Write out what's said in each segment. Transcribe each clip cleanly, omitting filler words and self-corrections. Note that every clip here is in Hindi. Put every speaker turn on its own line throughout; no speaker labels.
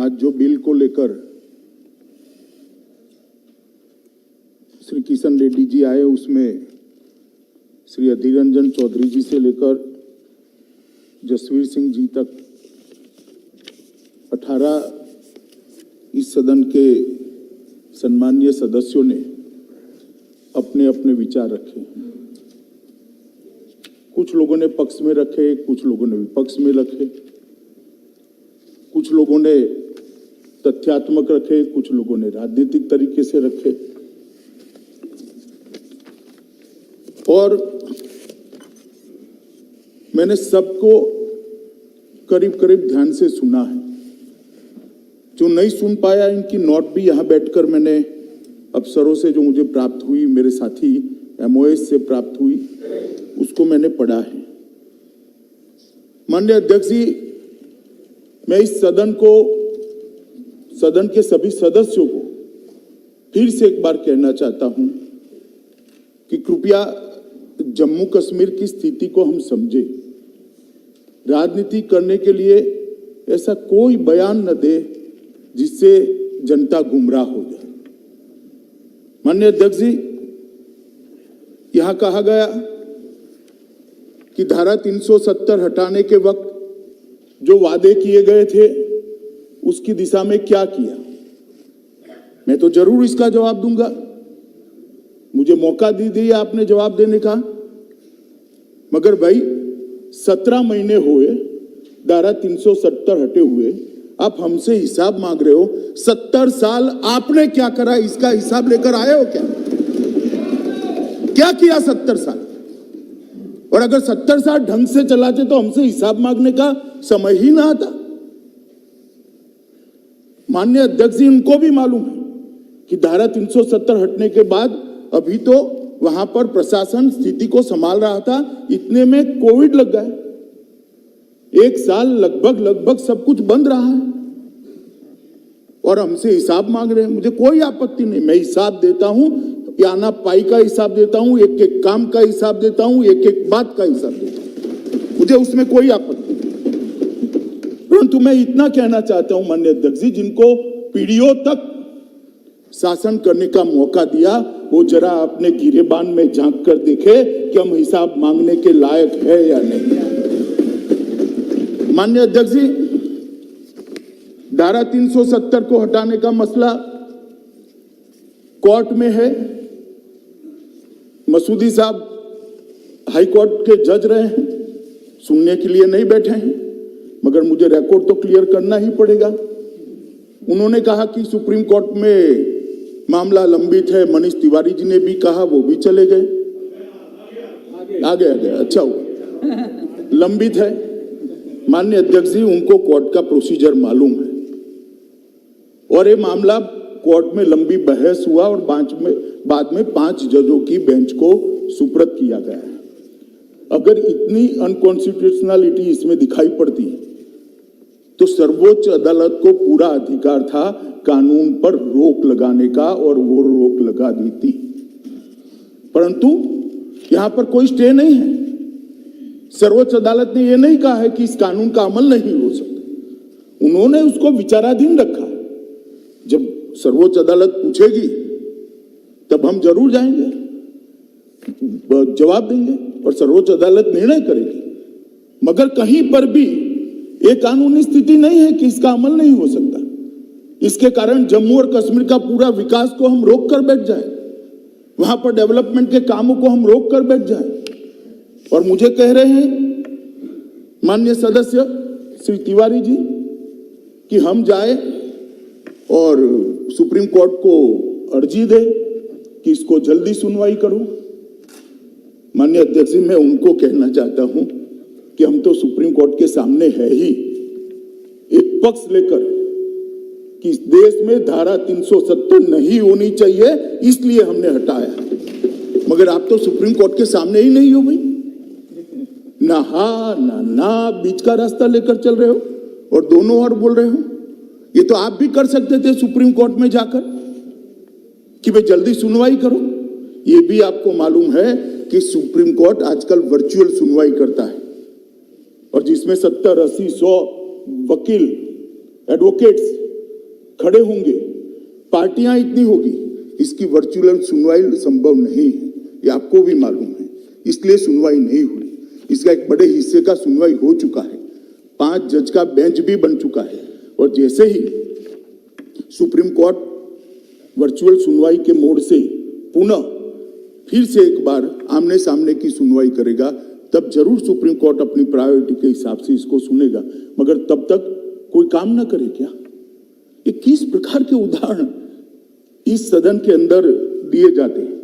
आज जो बिल को लेकर श्री किशन रेड्डी जी आए, उसमें श्री अधीर रंजन चौधरी जी से लेकर जसवीर सिंह जी तक 18 इस सदन के सम्मानीय सदस्यों ने अपने अपने विचार रखे। कुछ लोगों ने पक्ष में रखे, कुछ लोगों ने विपक्ष में रखे, कुछ लोगों ने तथ्यात्मक रखे, कुछ लोगों ने राजनीतिक तरीके से रखे। और मैंने सबको करीब करीब ध्यान से सुना है। जो नहीं सुन पाया, इनकी नोट भी यहां बैठकर मैंने अफसरों से जो मुझे प्राप्त हुई, मेरे साथी एमओएस से प्राप्त हुई, उसको मैंने पढ़ा है। माननीय अध्यक्ष जी, मैं इस सदन के सभी सदस्यों को फिर से एक बार कहना चाहता हूं कि कृपया जम्मू कश्मीर की स्थिति को हम समझे। राजनीति करने के लिए ऐसा कोई बयान न दे जिससे जनता गुमराह हो जाए। माननीय अध्यक्ष जी, यहां कहा गया कि धारा 370 हटाने के वक्त जो वादे किए गए थे उसकी दिशा में क्या किया। मैं तो जरूर इसका जवाब दूंगा, मुझे मौका दीजिए आपने जवाब देने का। मगर भाई 17 महीने हुए धारा 370 हटे हुए, आप हमसे हिसाब मांग रहे हो। 70 साल आपने क्या करा, इसका हिसाब लेकर आए हो क्या किया 70 साल? और अगर 70 साल ढंग से चलाते तो हमसे हिसाब मांगने का समय ही ना आता। माननीय अध्यक्ष जी, उनको भी मालूम है कि धारा 370 हटने के बाद अभी तो वहां पर प्रशासन स्थिति को संभाल रहा था, इतने में कोविड लग गया। 1 साल लगभग सब कुछ बंद रहा है और हमसे हिसाब मांग रहे हैं। मुझे कोई आपत्ति नहीं, मैं हिसाब देता हूं, आना पाई का हिसाब देता हूं, एक एक काम का हिसाब देता हूं, एक एक बात का हिसाब देता हूं, मुझे उसमें कोई आपत्ति नहीं। परंतु मैं इतना कहना चाहता हूं माननीय अध्यक्ष जी, जिनको पीढ़ियों तक शासन करने का मौका दिया, वो जरा अपने गिरेबान में झांक कर देखे कि हम हिसाब मांगने के लायक है या नहीं। माननीय अध्यक्ष जी, धारा 370 को हटाने का मसला कोर्ट में है। मसूदी साहब हाई कोर्ट के जज रहे हैं, सुनने के लिए नहीं बैठे हैं, मगर मुझे रिकॉर्ड तो क्लियर करना ही पड़ेगा। उन्होंने कहा कि सुप्रीम कोर्ट में मामला लंबित है। मनीष तिवारी जी ने भी कहा, वो भी चले गए, आगे अच्छा हुआ, लंबित है। माननीय अध्यक्ष जी, उनको कोर्ट का प्रोसीजर मालूम है और ये मामला कोर्ट में लंबी बहस हुआ और बाद में 5 जजों की बेंच को सुपुर्द किया गया है। अगर इतनी अनकॉन्स्टिट्यूशनलिटी इसमें दिखाई पड़ती तो सर्वोच्च अदालत को पूरा अधिकार था कानून पर रोक लगाने का और वो रोक लगा दी थी। परंतु यहां पर कोई स्टे नहीं है। सर्वोच्च अदालत ने यह नहीं कहा है कि इस कानून का अमल नहीं हो सकता, उन्होंने उसको विचाराधीन रखा। जब सर्वोच्च अदालत पूछेगी तब हम जरूर जाएंगे, जवाब देंगे और सर्वोच्च अदालत निर्णय करेगी। मगर कहीं पर भी एक कानूनी स्थिति नहीं है कि इसका अमल नहीं हो सकता। इसके कारण जम्मू और कश्मीर का पूरा विकास को हम रोक कर बैठ जाए, वहां पर डेवलपमेंट के कामों को हम रोक कर बैठ जाए। और मुझे कह रहे हैं माननीय सदस्य श्री तिवारी जी कि हम जाए और सुप्रीम कोर्ट को अर्जी दे कि इसको जल्दी सुनवाई करो। माननीय अध्यक्ष जी, मैं उनको कहना चाहता हूं कि हम तो सुप्रीम कोर्ट के सामने है ही, एक पक्ष लेकर कि इस देश में धारा 370 नहीं होनी चाहिए इसलिए हमने हटाया, मगर आप तो सुप्रीम कोर्ट के सामने ही नहीं हो भाई। ना हा ना बीच का रास्ता लेकर चल रहे हो और दोनों ओर बोल रहे हो। ये तो आप भी कर सकते थे सुप्रीम कोर्ट में जाकर कि भाई जल्दी सुनवाई करो। ये भी आपको मालूम है कि सुप्रीम कोर्ट आजकल वर्चुअल सुनवाई करता है और जिसमें 70, 80, 100 वकील एडवोकेट्स खड़े होंगे, पार्टियां इतनी होगी, इसकी वर्चुअल सुनवाई संभव नहीं है, ये आपको भी मालूम है, इसलिए सुनवाई नहीं हुई। इसका एक बड़े हिस्से का सुनवाई हो चुका है, 5 जज का बेंच भी बन चुका है, और जैसे ही सुप्रीम कोर्ट वर्चुअल सुनवाई के मोड से पुनः फिर से एक बार आमने सामने की सुनवाई करेगा, तब जरूर सुप्रीम कोर्ट अपनी प्रायोरिटी के हिसाब से इसको सुनेगा, मगर तब तक कोई काम ना करे क्या? ये किस प्रकार के उदाहरण इस सदन के अंदर दिए जाते हैं?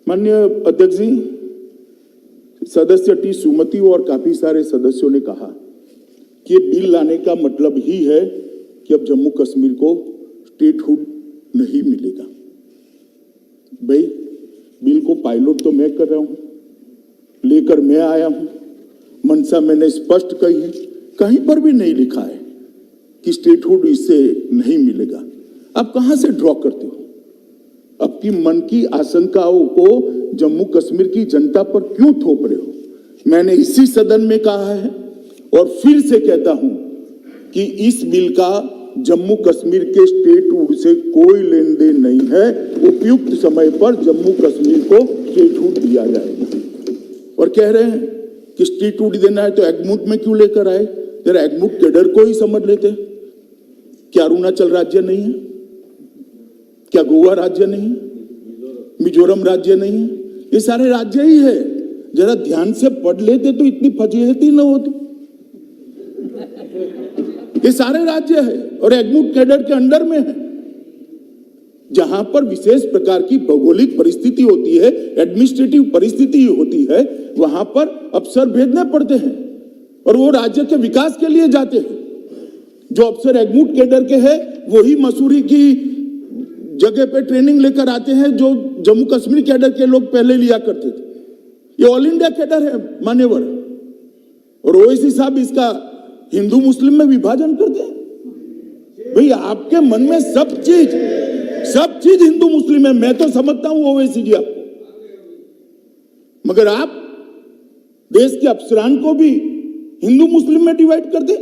माननीय अध्यक्ष जी, सदस्य टी सुमति और काफी सारे सदस्यों ने कहा कि बिल लाने का मतलब ही है कि अब जम्मू कश्मीर को स्टेटहुड नहीं मिलेगा। भाई, बिल को पायलट तो मैं कर रहा हूं, लेकर मैं आया हूं, मंशा मैंने स्पष्ट कही है, कहीं पर भी नहीं लिखा है कि स्टेटहुड इससे नहीं मिलेगा। आप कहां से ड्रॉ करते हो? आपकी मन की आशंकाओं को जम्मू कश्मीर की जनता पर क्यों थोप रहे हो? मैंने इसी सदन में कहा है और फिर से कहता हूं कि इस बिल का जम्मू कश्मीर के स्टेटहुड से कोई लेन देन नहीं है। उपयुक्त समय पर जम्मू कश्मीर को स्टेटहुड दिया जाएगा। और कह रहे हैं कि स्टेटहुड देना है तो एग्मूट में क्यों लेकर आए? जरा एग्मूट कैडर को ही समझ लेते। क्या अरुणाचल राज्य नहीं है? क्या गोवा राज्य नहीं है? मिजोरम राज्य नहीं है? ये सारे राज्य ही है। जरा ध्यान से पढ़ लेते तो इतनी फजीहती न होती। ये सारे राज्य है और एग्मूट कैडर के अंडर में है। जहां पर विशेष प्रकार की भौगोलिक परिस्थिति होती है, एडमिनिस्ट्रेटिव परिस्थिति होती है, वहां पर अफसर भेजने पड़ते हैं और वो राज्य के विकास के लिए जाते हैं। जो अफसर एग्मूट कैडर के हैं वही मसूरी की जगह पे ट्रेनिंग लेकर आते हैं जो जम्मू कश्मीर कैडर के लोग पहले लिया करते थे। ये ऑल इंडिया कैडर है मान्यवर, और ओवैसी साहब इसका हिंदू मुस्लिम में विभाजन करते हैं। भाई, आपके मन में सब चीज हिंदू मुस्लिम है, मैं तो समझता हूं ओवैसी जी आपको, मगर आप देश के अफसरान को भी हिंदू मुस्लिम में डिवाइड कर दे।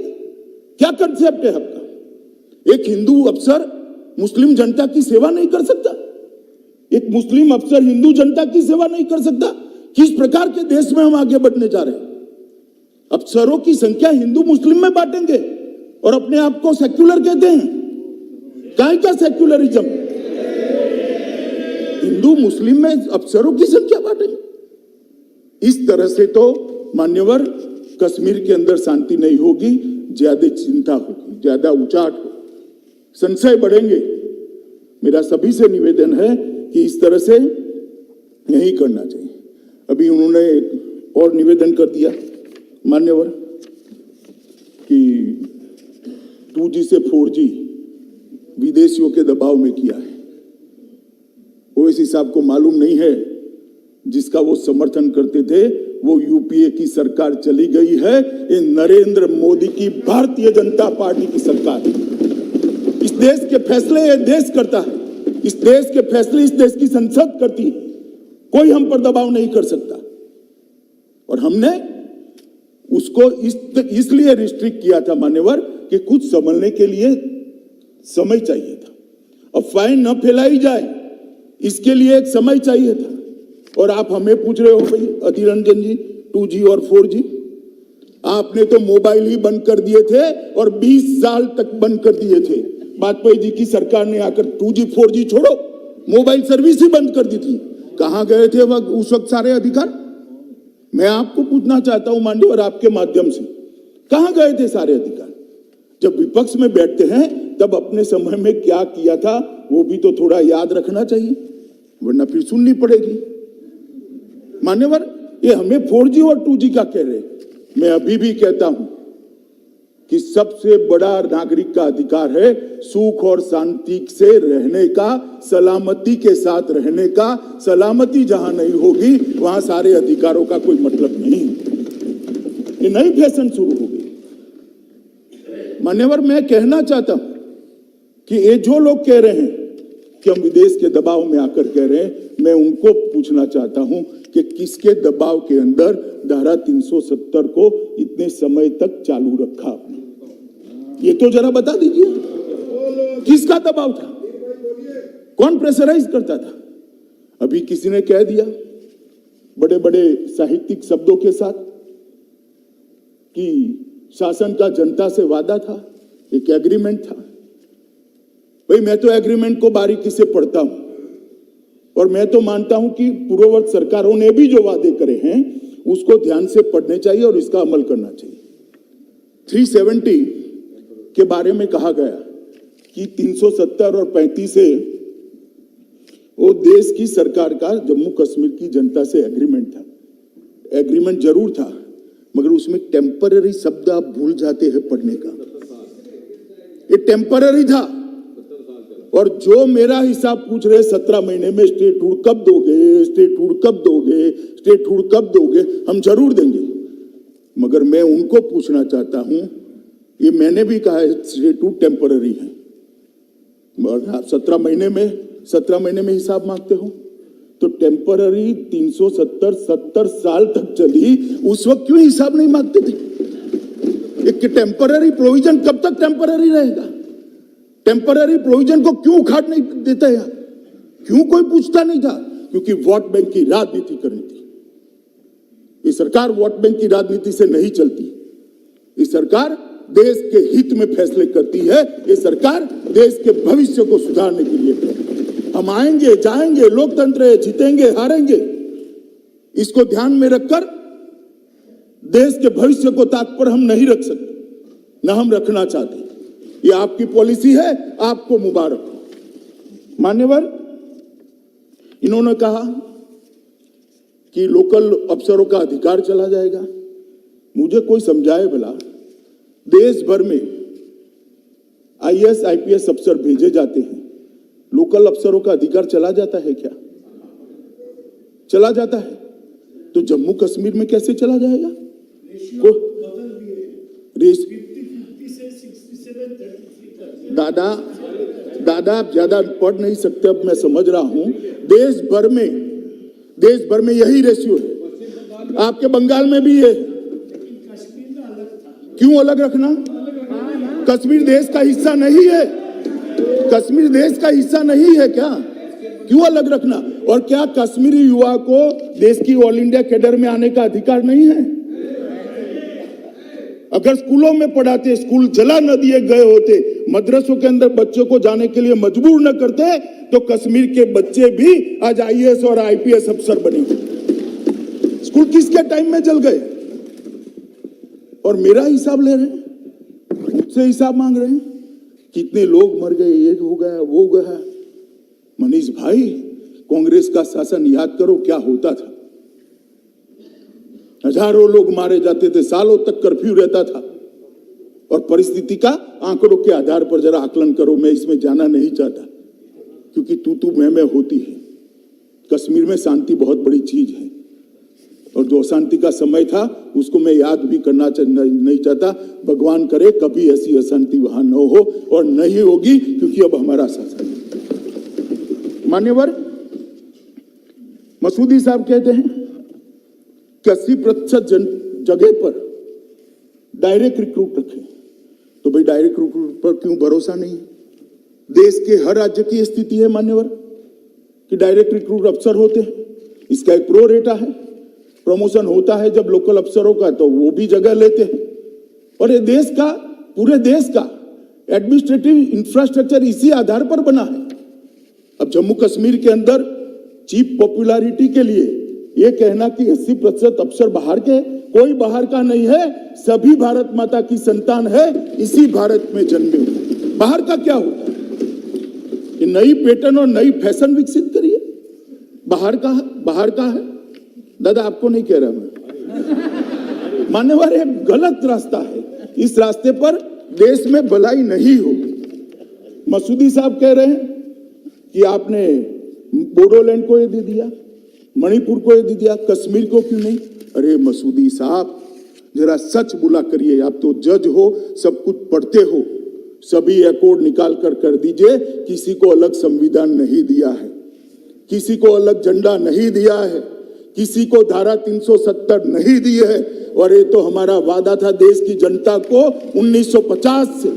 क्या कंसेप्ट है आपका? एक हिंदू अफसर मुस्लिम जनता की सेवा नहीं कर सकता? एक मुस्लिम अफसर हिंदू जनता की सेवा नहीं कर सकता? किस प्रकार के देश में हम आगे बढ़ने जा रहे हैं? अफसरों की संख्या हिंदू मुस्लिम में बांटेंगे और अपने आप को सेक्युलर कहते हैं। काहे का सेक्युलरिज्म? हिंदू मुस्लिम में अफसरों की संख्या बांटेंगे। इस तरह से तो मान्यवर कश्मीर के अंदर शांति नहीं होगी, ज्यादा चिंता होगी, ज्यादा उचाट होगी, संशय बढ़ेंगे। मेरा सभी से निवेदन है कि इस तरह से नहीं करना चाहिए। अभी उन्होंने एक और निवेदन कर दिया मान्यवर कि 2G से 4G विदेशियों के दबाव में किया है। ओवैसी साहब को मालूम नहीं है, जिसका वो समर्थन करते थे वो यूपीए की सरकार चली गई है। ये नरेंद्र मोदी की भारतीय जनता पार्टी की सरकार है। इस देश के फैसले ये देश करता है, इस देश के फैसले इस देश की संसद करती है। कोई हम पर दबाव नहीं कर सकता। और हमने उसको इसलिए रिस्ट्रिक्ट किया था मान्यवर कि कुछ समझने के लिए समय चाहिए था। अफवाहें न फैलाई जाए इसके लिए एक समय चाहिए था। और आप हमें पूछ रहे हो भाई अधीर रंजन जी 2G और 4G, आपने तो मोबाइल ही बंद कर दिए थे और 20 साल तक बंद कर दिए थे। वाजपेयी जी की सरकार ने आकर 2G 4G छोड़ो, मोबाइल सर्विस ही बंद कर दी थी। कहां गए थे उस वक्त सारे अधिकार? मैं आपको पूछना चाहता हूं माननीय आपके माध्यम से, कहां गए थे सारे अधिकार? जब विपक्ष में बैठते हैं तब अपने समय में क्या किया था वो भी तो थोड़ा याद रखना चाहिए, वरना फिर सुननी पड़ेगी। मान्यवर, ये हमें 4G और 2G का कह रहे, मैं अभी भी कहता हूं कि सबसे बड़ा नागरिक का अधिकार है सुख और शांति से रहने का, सलामती के साथ रहने का। सलामती जहां नहीं होगी वहां सारे अधिकारों का कोई मतलब नहीं। ये नई फैशन शुरू हो गई मान्यवर। मैं कहना चाहता हूं कि ये जो लोग कह रहे हैं कि हम विदेश के दबाव में आकर कह रहे हैं, मैं उनको पूछना चाहता हूं कि किसके दबाव के अंदर धारा 370 को इतने समय तक चालू रखा आपने? ये तो जरा बता दीजिए। किसका दबाव था? कौन प्रेशराइज करता था? अभी किसी ने कह दिया बड़े बड़े साहित्यिक शब्दों के साथ कि शासन का जनता से वादा था, एक एग्रीमेंट था। भाई मैं तो एग्रीमेंट को बारीकी से पढ़ता हूं और मैं तो मानता हूं कि पूर्ववर्ती सरकारों ने भी जो वादे करे हैं उसको ध्यान से पढ़ने चाहिए और इसका अमल करना चाहिए। 370 के बारे में कहा गया कि 370 और 35 से वो देश की सरकार का जम्मू कश्मीर की जनता से एग्रीमेंट था। एग्रीमेंट जरूर था मगर उसमें टेम्पररी शब्द आप भूल जाते हैं पढ़ने का। ये टेम्पररी था। और जो मेरा हिसाब पूछ रहे 17 महीने में स्टेटहुड कब दोगे, स्टेटहुड कब दोगे, स्टेटहुड कब दोगे, हम जरूर देंगे। मगर मैं उनको पूछना चाहता हूं, ये मैंने भी कहा है स्टेटहुड टेम्पररी है, मगर आप 17 महीने में हिसाब मांगते हो तो टेम्पररी 370 साल तक चली, उस वक्त क्यों हिसाब नहीं मांगते थे? एक टेम्पररी प्रोविजन कब तक टेम्पररी रहेगा? टेम्पररी प्रोविजन को क्यों उखाड़ नहीं देता यार? क्यों कोई पूछता नहीं था? क्योंकि वोट बैंक की राजनीति करनी थी। ये सरकार वोट बैंक की राजनीति से नहीं चलती। ये सरकार देश के हित में फैसले करती है। ये सरकार देश के भविष्य को सुधारने के लिए हम आएंगे जाएंगे, लोकतंत्र है, जीतेंगे हारेंगे, इसको ध्यान में रखकर देश के भविष्य को ताक पर हम नहीं रख सकते, न हम रखना चाहते। ये आपकी पॉलिसी है, आपको मुबारक हो। मान्यवर, इन्होंने कहा कि लोकल अफसरों का अधिकार चला जाएगा। मुझे कोई समझाए भला, देश भर में आईएएस आईपीएस अफसर भेजे जाते हैं, लोकल अफसरों का अधिकार चला जाता है क्या? चला जाता है तो जम्मू कश्मीर में कैसे चला जाएगा? दादा आप ज्यादा पढ़ नहीं सकते, अब मैं समझ रहा हूं। देश भर में यही रेशियो है। आपके बंगाल में भी है। क्यों अलग रखना? कश्मीर देश का हिस्सा नहीं है। कश्मीर देश का हिस्सा नहीं है क्या? क्यों अलग रखना? और क्या कश्मीरी युवा को देश की ऑल इंडिया कैडर में आने का अधिकार नहीं है? अगर स्कूलों में पढ़ाते, स्कूल जला न दिए गए होते, मदरसों के अंदर बच्चों को जाने के लिए मजबूर न करते, तो कश्मीर के बच्चे भी आज आईएएस और आईपीएस अफसर बने। स्कूल किसके टाइम में जल गए? और मेरा हिसाब ले रहे हैं, मुझसे हिसाब मांग रहे हैं, कितने लोग मर गए, ये हो गया वो गया। मनीष भाई, कांग्रेस का शासन याद करो क्या होता था। हजारों लोग मारे जाते थे, सालों तक कर्फ्यू रहता था। और परिस्थिति का आंकड़ों के आधार पर जरा आकलन करो। मैं इसमें जाना नहीं चाहता क्योंकि तू मैं होती है। कश्मीर में शांति बहुत बड़ी चीज है और जो अशांति का समय था उसको मैं याद भी करना नहीं चाहता। भगवान करे कभी ऐसी अशांति वहां न हो और नहीं होगी, क्योंकि अब हमारा शासन है। मान्यवर, मसूदी साहब कहते हैं कि 80% जगह पर डायरेक्ट रिक्रूट रखें। तो भाई डायरेक्ट रिक्रूट पर क्यों भरोसा नहीं? देश के हर राज्य की स्थिति है मान्यवर कि डायरेक्ट रिक्रूट अफसर होते हैं। इसका एक प्रो रेटा है, प्रमोशन होता है जब लोकल अफसरों का, तो वो भी जगह लेते हैं। और ये देश का, पूरे देश का एडमिनिस्ट्रेटिव इंफ्रास्ट्रक्चर इसी आधार पर बना है। अब जम्मू कश्मीर के अंदर चीप पॉपुलैरिटी के लिए ये कहना कि 80% अफसर बाहर के, कोई बाहर का नहीं है, सभी भारत माता की संतान है, इसी भारत में जन्मे। बाहर का क्या होता है? ये नई पैटर्न और नई फैशन विकसित करिए। बाहर का है। दादा आपको नहीं कह रहा मैं, मान्यवर, एक गलत रास्ता है। इस रास्ते पर देश में भलाई नहीं होगी। मसूदी साहब कह रहे हैं कि आपने बोडोलैंड को ये दे दिया, मणिपुर को ये दे दिया, कश्मीर को क्यों नहीं? अरे मसूदी साहब, जरा सच बोला करिए। आप तो जज हो, सब कुछ पढ़ते हो। सभी अकॉर्ड निकाल कर दीजिए। किसी को अलग संविधान नहीं दिया है, किसी को अलग झंडा नहीं दिया है, किसी को धारा 370 नहीं दी है। और ये तो हमारा वादा था देश की जनता को 1950 से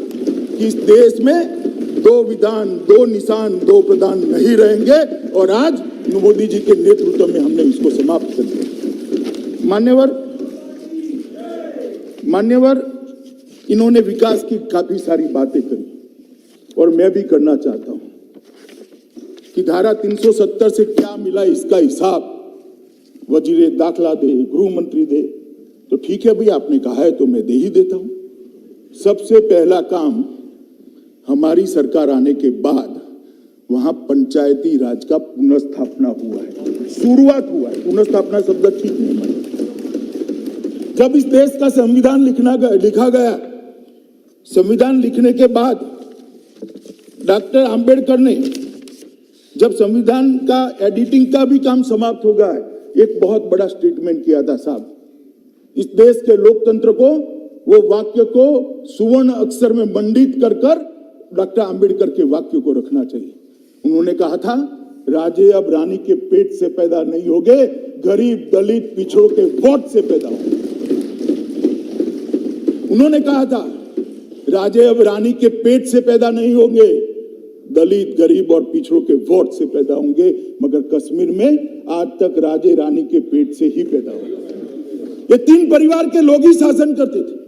कि इस देश में दो विधान, दो निशान, दो प्रधान नहीं रहेंगे और आज मोदी जी के नेतृत्व में हमने इसको समाप्त कर दिया। मान्यवर, इन्होंने विकास की काफी सारी बातें करी और मैं भी करना चाहता हूं कि धारा 370 से क्या मिला इसका हिसाब वजीरे दाखिला दे, गृह मंत्री दे। तो ठीक है भाई, आपने कहा है तो मैं दे ही देता हूं। सबसे पहला काम हमारी सरकार आने के बाद वहां पंचायती राज का पुनर्स्थापना हुआ है, शुरुआत हुआ है। पुनर्स्थापना शब्द ठीक नहीं है। जब इस देश का संविधान लिखा गया, संविधान लिखने के बाद डॉक्टर अंबेडकर ने जब संविधान का एडिटिंग का भी काम समाप्त हो गया है, एक बहुत बड़ा स्टेटमेंट किया था साहब, इस देश के लोकतंत्र को, वो वाक्य को सुवर्ण अक्षर में मंडित कर डॉक्टर अंबेडकर के वाक्य को रखना चाहिए। उन्होंने कहा था, राजे अब रानी के पेट से पैदा नहीं होंगे, गरीब दलित पिछड़ों के वोट से पैदा होंगे। उन्होंने कहा था, राजे अब रानी के पेट से पैदा नहीं होंगे, दलित गरीब और पिछड़ों के वोट से पैदा होंगे। मगर कश्मीर में आज तक राजे रानी के पेट से ही पैदा हुआ। ये तीन परिवार के लोग ही शासन करते थे।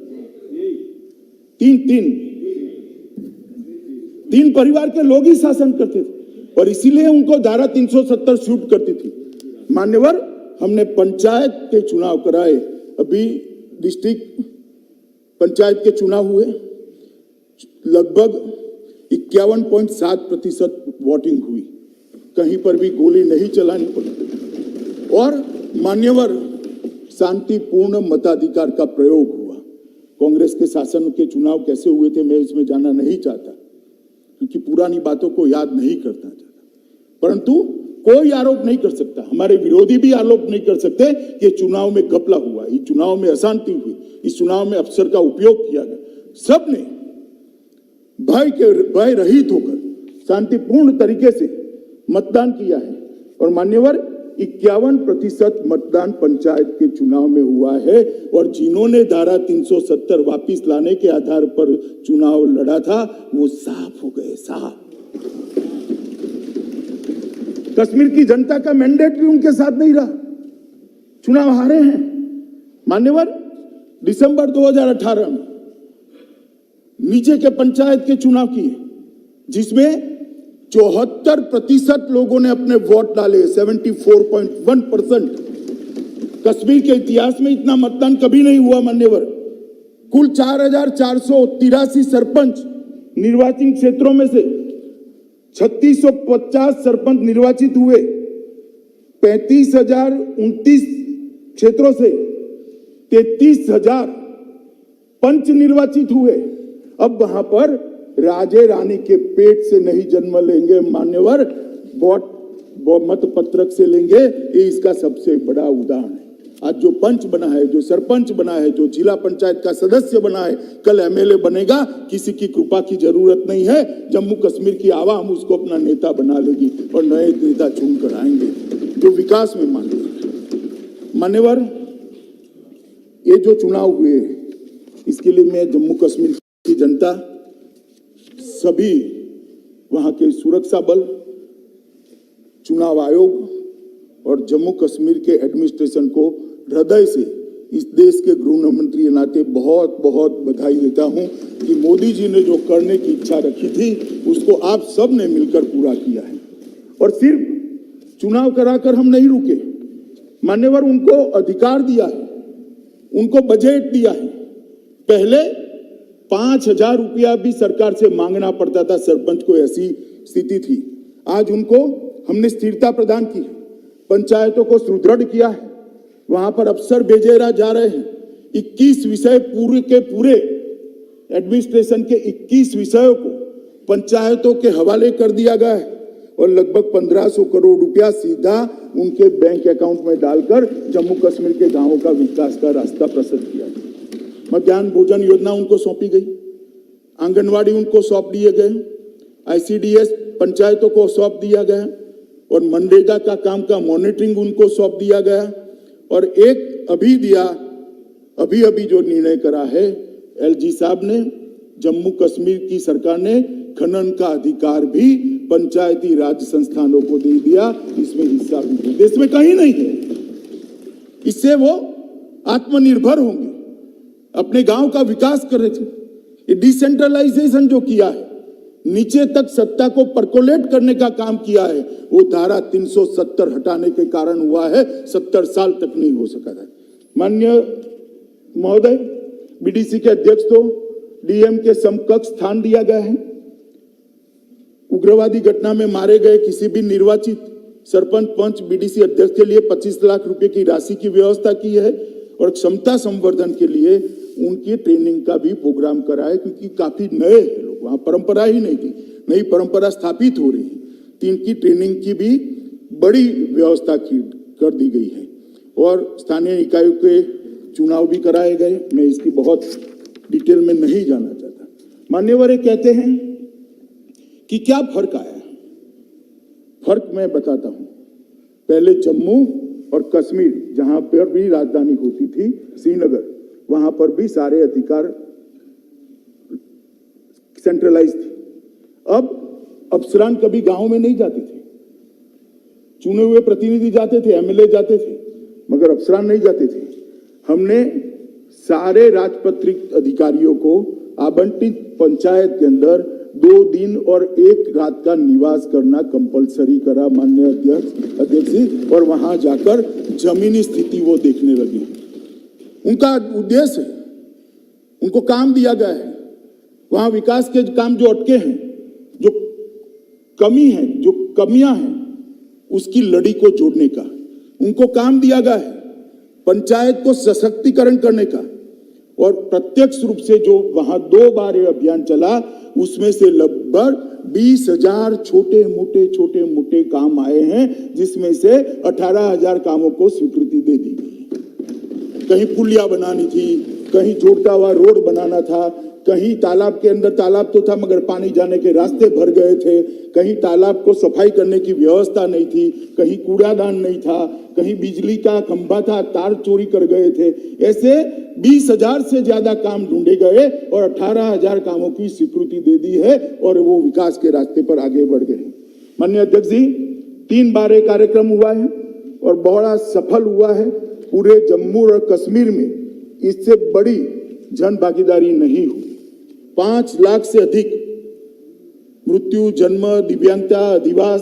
तीन परिवार के लोग ही शासन करते थे और इसीलिए उनको धारा 370 शूट करती थी। मान्यवर, हमने पंचायत के चुनाव कराए, अभी डिस्ट्रिक्ट पंचायत के चुनाव हुए, लगभग 51.7% वोटिंग हुई, कहीं पर भी गोली नहीं चलानी पड़ी और मान्यवर शांतिपूर्ण मताधिकार का प्रयोग हुआ। कांग्रेस के शासन के चुनाव कैसे हुए थे मैं इसमें जानना नहीं चाहता, क्योंकि पुरानी बातों को याद नहीं करता चाहता, परंतु कोई आरोप नहीं कर सकता, हमारे विरोधी भी आरोप नहीं कर सकते कि चुनाव में घपला हुआ, इस चुनाव में अशांति हुई, इस चुनाव में अफसर का उपयोग किया गया। सबने भय रहित होकर शांतिपूर्ण तरीके से मतदान किया है और मान्यवर 51% मतदान पंचायत के चुनाव में हुआ है और जिन्होंने धारा 370 वापिस लाने के आधार पर चुनाव लड़ा था वो साफ हो गए, साफ। कश्मीर की जनता का मैंडेट भी उनके साथ नहीं रहा, चुनाव हारे हैं। मान्यवर, दिसंबर 2018 में नीचे के पंचायत के चुनाव किए, जिसमें 74% लोगों ने अपने वोट डाले, 74.1%। कश्मीर के इतिहास में इतना मतदान कभी नहीं हुआ मान्यवर। कुल 4,483 सरपंच निर्वाचित क्षेत्रों में से 3650 सरपंच निर्वाचित हुए, 35,029 क्षेत्रों से 33,000 पंच निर्वाचित हुए। अब वहां पर राजे रानी के पेट से नहीं जन्म लेंगे मान्यवर, मत पत्रक से लेंगे। ये इसका सबसे बड़ा उदाहरण है। आज जो पंच बना है, जो सरपंच बना है, जो जिला पंचायत का सदस्य बना है, कल एमएलए बनेगा, किसी की कृपा की जरूरत नहीं है। जम्मू कश्मीर की आवाम उसको अपना नेता बना लेगी और नए नेता चुन कर आएंगे जो विकास में मानेंगे। मान्यवर, ये जो चुनाव हुए, इसके लिए मैं जम्मू कश्मीर की जनता, सभी वहां के सुरक्षा बल, चुनाव आयोग और जम्मू कश्मीर के एडमिनिस्ट्रेशन को हृदय से इस देश के गृह मंत्री के नाते बहुत बहुत बधाई देता हूं कि मोदी जी ने जो करने की इच्छा रखी थी उसको आप सब ने मिलकर पूरा किया है। और सिर्फ चुनाव कराकर हम नहीं रुके मान्यवर, उनको अधिकार दिया है, उनको बजट दिया है। पहले 5,000 रुपया भी सरकार से मांगना पड़ता था सरपंच को, ऐसी स्थिति थी। आज उनको हमने स्थिरता प्रदान की है, पंचायतों को सुदृढ़ किया है, वहां पर अफसर भेजे जा रहे हैं। 21 विषय पूरे के पूरे एडमिनिस्ट्रेशन के 21 विषयों को पंचायतों के हवाले कर दिया गया है और लगभग 1500 करोड़ रुपया सीधा उनके बैंक अकाउंट में डालकर जम्मू कश्मीर के गांवों का विकास का रास्ता प्रशस्त किया। मध्याह्न भोजन योजना उनको सौंपी गई, आंगनवाड़ी उनको सौंप दिए गए, आईसीडीएस पंचायतों को सौंप दिया गया और मनरेगा का काम का मॉनिटरिंग उनको सौंप दिया गया। और एक अभी जो निर्णय करा है एलजी साहब ने, जम्मू कश्मीर की सरकार ने खनन का अधिकार भी पंचायती राज संस्थानों को दे दिया, इसमें हिस्सा भी देश में कहीं नहीं है। इससे वो आत्मनिर्भर होंगे, अपने गांव का विकास करेंगे। ये डिसेंट्रलाइजेशन जो किया है, नीचे तक सत्ता को परकोलेट करने का काम किया है, वो धारा 370 हटाने के कारण हुआ है। 70 साल तक नहीं हो सका था। माननीय महोदय, बीडीसी के अध्यक्ष तो डीएम के समकक्ष स्थान दिया गया है। उग्रवादी घटना में मारे गए किसी भी निर्वाचित सरपंच पंच बीडीसी अध्यक्ष के लिए 25 लाख रुपए की राशि की व्यवस्था की है और क्षमता संवर्धन के लिए उनकी ट्रेनिंग का भी प्रोग्राम कराए, क्योंकि काफी नए हैं लोग, वहां परंपरा ही नहीं थी, नई परंपरा स्थापित हो रही है। तो इनकी ट्रेनिंग की भी बड़ी व्यवस्था कर दी गई है और स्थानीय निकायों के चुनाव भी कराए गए। मैं इसकी बहुत डिटेल में नहीं जाना चाहता। मान्यवर कहते हैं कि क्या फर्क आया। फर्क मैं बताता हूं। पहले जम्मू और कश्मीर, जहां पर भी राजधानी होती थी श्रीनगर, वहां पर भी सारे अधिकार सेंट्रलाइज थे। अब अफसरान कभी गांव में नहीं जाते थे, चुने हुए प्रतिनिधि जाते थे, एमएलए जाते थे, मगर अफसरान नहीं जाते थे। हमने सारे राजपत्रित अधिकारियों को आवंटित पंचायत के अंदर 2 दिन और 1 रात का निवास करना कंपलसरी करा, माननीय अध्यक्ष जी, और वहां जाकर जमीनी स्थिति वो देखने लगे। उनका उद्देश्य है, उनको काम दिया गया है, वहां विकास के काम जो अटके हैं, जो कमी है, जो कमियां हैं, उसकी लड़ी को जोड़ने का उनको काम दिया गया है, पंचायत को सशक्तिकरण करने का। और प्रत्यक्ष रूप से जो वहां 2 बार ये अभियान चला, उसमें से लगभग 20,000 छोटे मोटे काम आए हैं, जिसमें से 18,000 कामों को स्वीकृति दे दी गई। कहीं पुलिया बनानी थी, कहीं जोड़ता हुआ रोड बनाना था, कहीं तालाब के अंदर तालाब तो था मगर पानी जाने के रास्ते भर गए थे, कहीं तालाब को सफाई करने की व्यवस्था नहीं थी, कहीं कूड़ादान नहीं था, कहीं बिजली का खंभा था, तार चोरी कर गए थे। ऐसे 20,000 से ज्यादा काम ढूंढे गए और 18,000 कामों की स्वीकृति दे दी है और वो विकास के रास्ते पर आगे बढ़ गए। माननीय अध्यक्ष जी, 3 बार ये कार्यक्रम हुआ है और बड़ा सफल हुआ है। पूरे जम्मू और कश्मीर में इससे बड़ी जन भागीदारी नहीं हुई। 5 लाख से अधिक मृत्यु, जन्म, दिव्यांगता, अधिवास,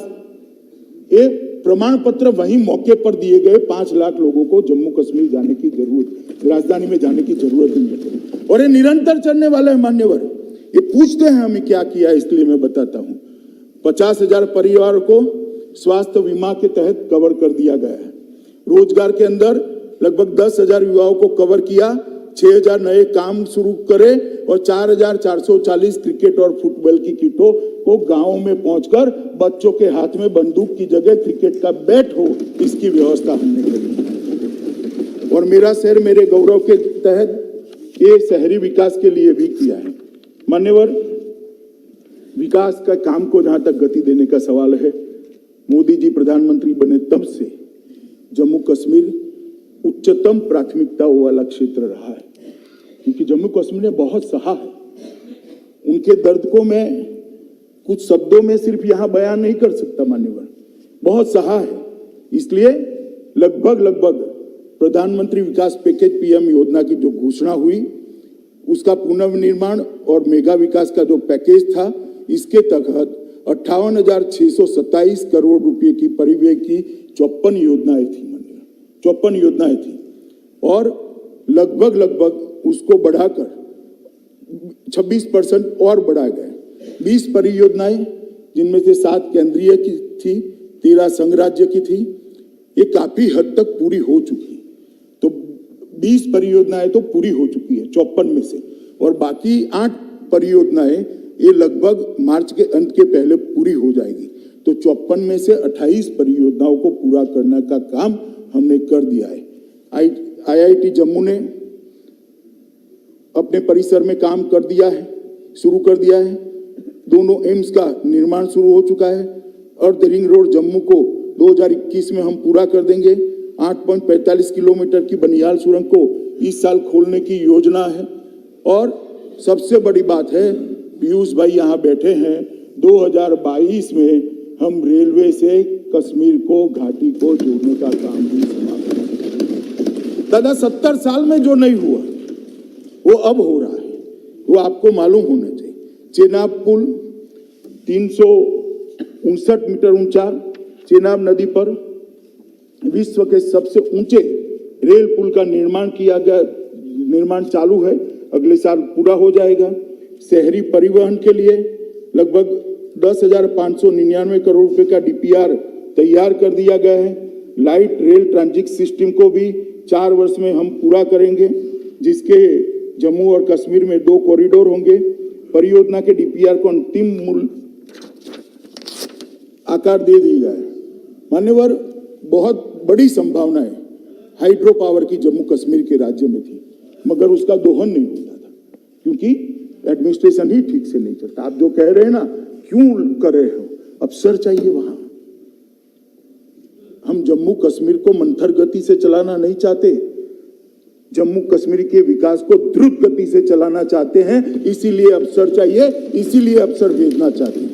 ये प्रमाण पत्र वहीं मौके पर दिए गए। 5 लाख लोगों को जम्मू कश्मीर जाने की जरूरत, राजधानी में जाने की जरूरत नहीं है और ये निरंतर चलने वाला है। मान्यवर, ये पूछते हैं हमें क्या किया, इसलिए मैं बताता हूं। 50,000 परिवार को स्वास्थ्य बीमा के तहत कवर कर दिया गया है। रोजगार के अंदर लगभग 10,000 युवाओं को कवर किया, 6,000 नए काम शुरू करे और 4,440 क्रिकेट और फुटबॉल की किटों को गांवों में पहुंचकर बच्चों के हाथ में बंदूक की जगह क्रिकेट का बैट हो, इसकी व्यवस्था हमने करी। और मेरा शहर मेरे गौरव के तहत ये शहरी विकास के लिए भी किया है। मान्यवर, विकास का काम को जहां तक गति देने का सवाल है, मोदी जी प्रधानमंत्री बने तब से जम्मू कश्मीर उच्चतम प्राथमिकता वाला क्षेत्र रहा है, क्योंकि जम्मू कश्मीर ने बहुत सहा है। उनके दर्द को मैं कुछ शब्दों में सिर्फ यहां बयान नहीं कर सकता मान्यवर, बहुत सहा है। इसलिए लगभग प्रधानमंत्री विकास पैकेज पीएम योजना की जो घोषणा हुई, उसका पुनर्निर्माण और मेगा विकास का जो पैकेज था, इसके तहत 58,627 करोड़ रुपए की परिव्यय की 54 योजनाएं थी। 54 योजनाएं थी और लगभग उसको बढ़ाकर 26% और बढ़ा गए। 20 परियोजनाएं, जिनमें से 7 केंद्रीय की थी, 13 संघ राज्य की थी, ये काफी हद तक पूरी हो चुकी है। तो 20 परियोजनाएं तो पूरी हो चुकी है 54 में से, और बाकी 8 परियोजनाएं ये लगभग मार्च के अंत के पहले पूरी हो जाएगी। तो 54 में से 28 परियोजनाओं को पूरा करने का काम हमने कर दिया है। आईआईटी जम्मू ने अपने परिसर में काम कर दिया है, शुरू कर दिया है। दोनों एम्स का निर्माण शुरू हो चुका है। अर्ध रिंग रोड जम्मू को 2021 में हम पूरा कर देंगे। 8.45 किलोमीटर की बनिहाल सुरंग को इस साल खोलने की योजना है। और सबसे बड़ी बात है, पीयूष भाई यहाँ बैठे हैं, 2022 में हम रेलवे से कश्मीर को, घाटी को जोड़ने का काम भी समाप्त करेंगे। दादा 70 साल में जो नहीं हुआ वो अब हो रहा है, वो आपको मालूम होना चाहिए। चेनाब पुल 359 मीटर ऊंचा चेनाब नदी पर विश्व के सबसे ऊंचे रेल पुल का निर्माण किया गया, निर्माण चालू है, अगले साल पूरा हो जाएगा। शहरी परिवहन के लिए लगभग 10,599 करोड़ रुपए का डीपीआर तैयार कर दिया गया है। लाइट रेल ट्रांजिट सिस्टम को भी 4 वर्ष में हम पूरा करेंगे, जिसके जम्मू और कश्मीर में 2 कॉरिडोर होंगे। परियोजना के डीपीआर को अंतिम मूल आकार दे दी गया है। मान्यवर, बहुत बड़ी संभावना है हाइड्रो पावर की जम्मू कश्मीर के राज्य में थी, मगर उसका दोहन नहीं होता था क्योंकि एडमिनिस्ट्रेशन ही ठीक से नहीं चलता। आप जो कह रहे हैं ना, क्यों कर रहे हो, अफसर चाहिए वहां। हम जम्मू कश्मीर को मंथर गति से चलाना नहीं चाहते, जम्मू कश्मीर के विकास को द्रुत गति से चलाना चाहते हैं, इसीलिए अफसर चाहिए, इसीलिए अफसर भेजना चाहते हैं।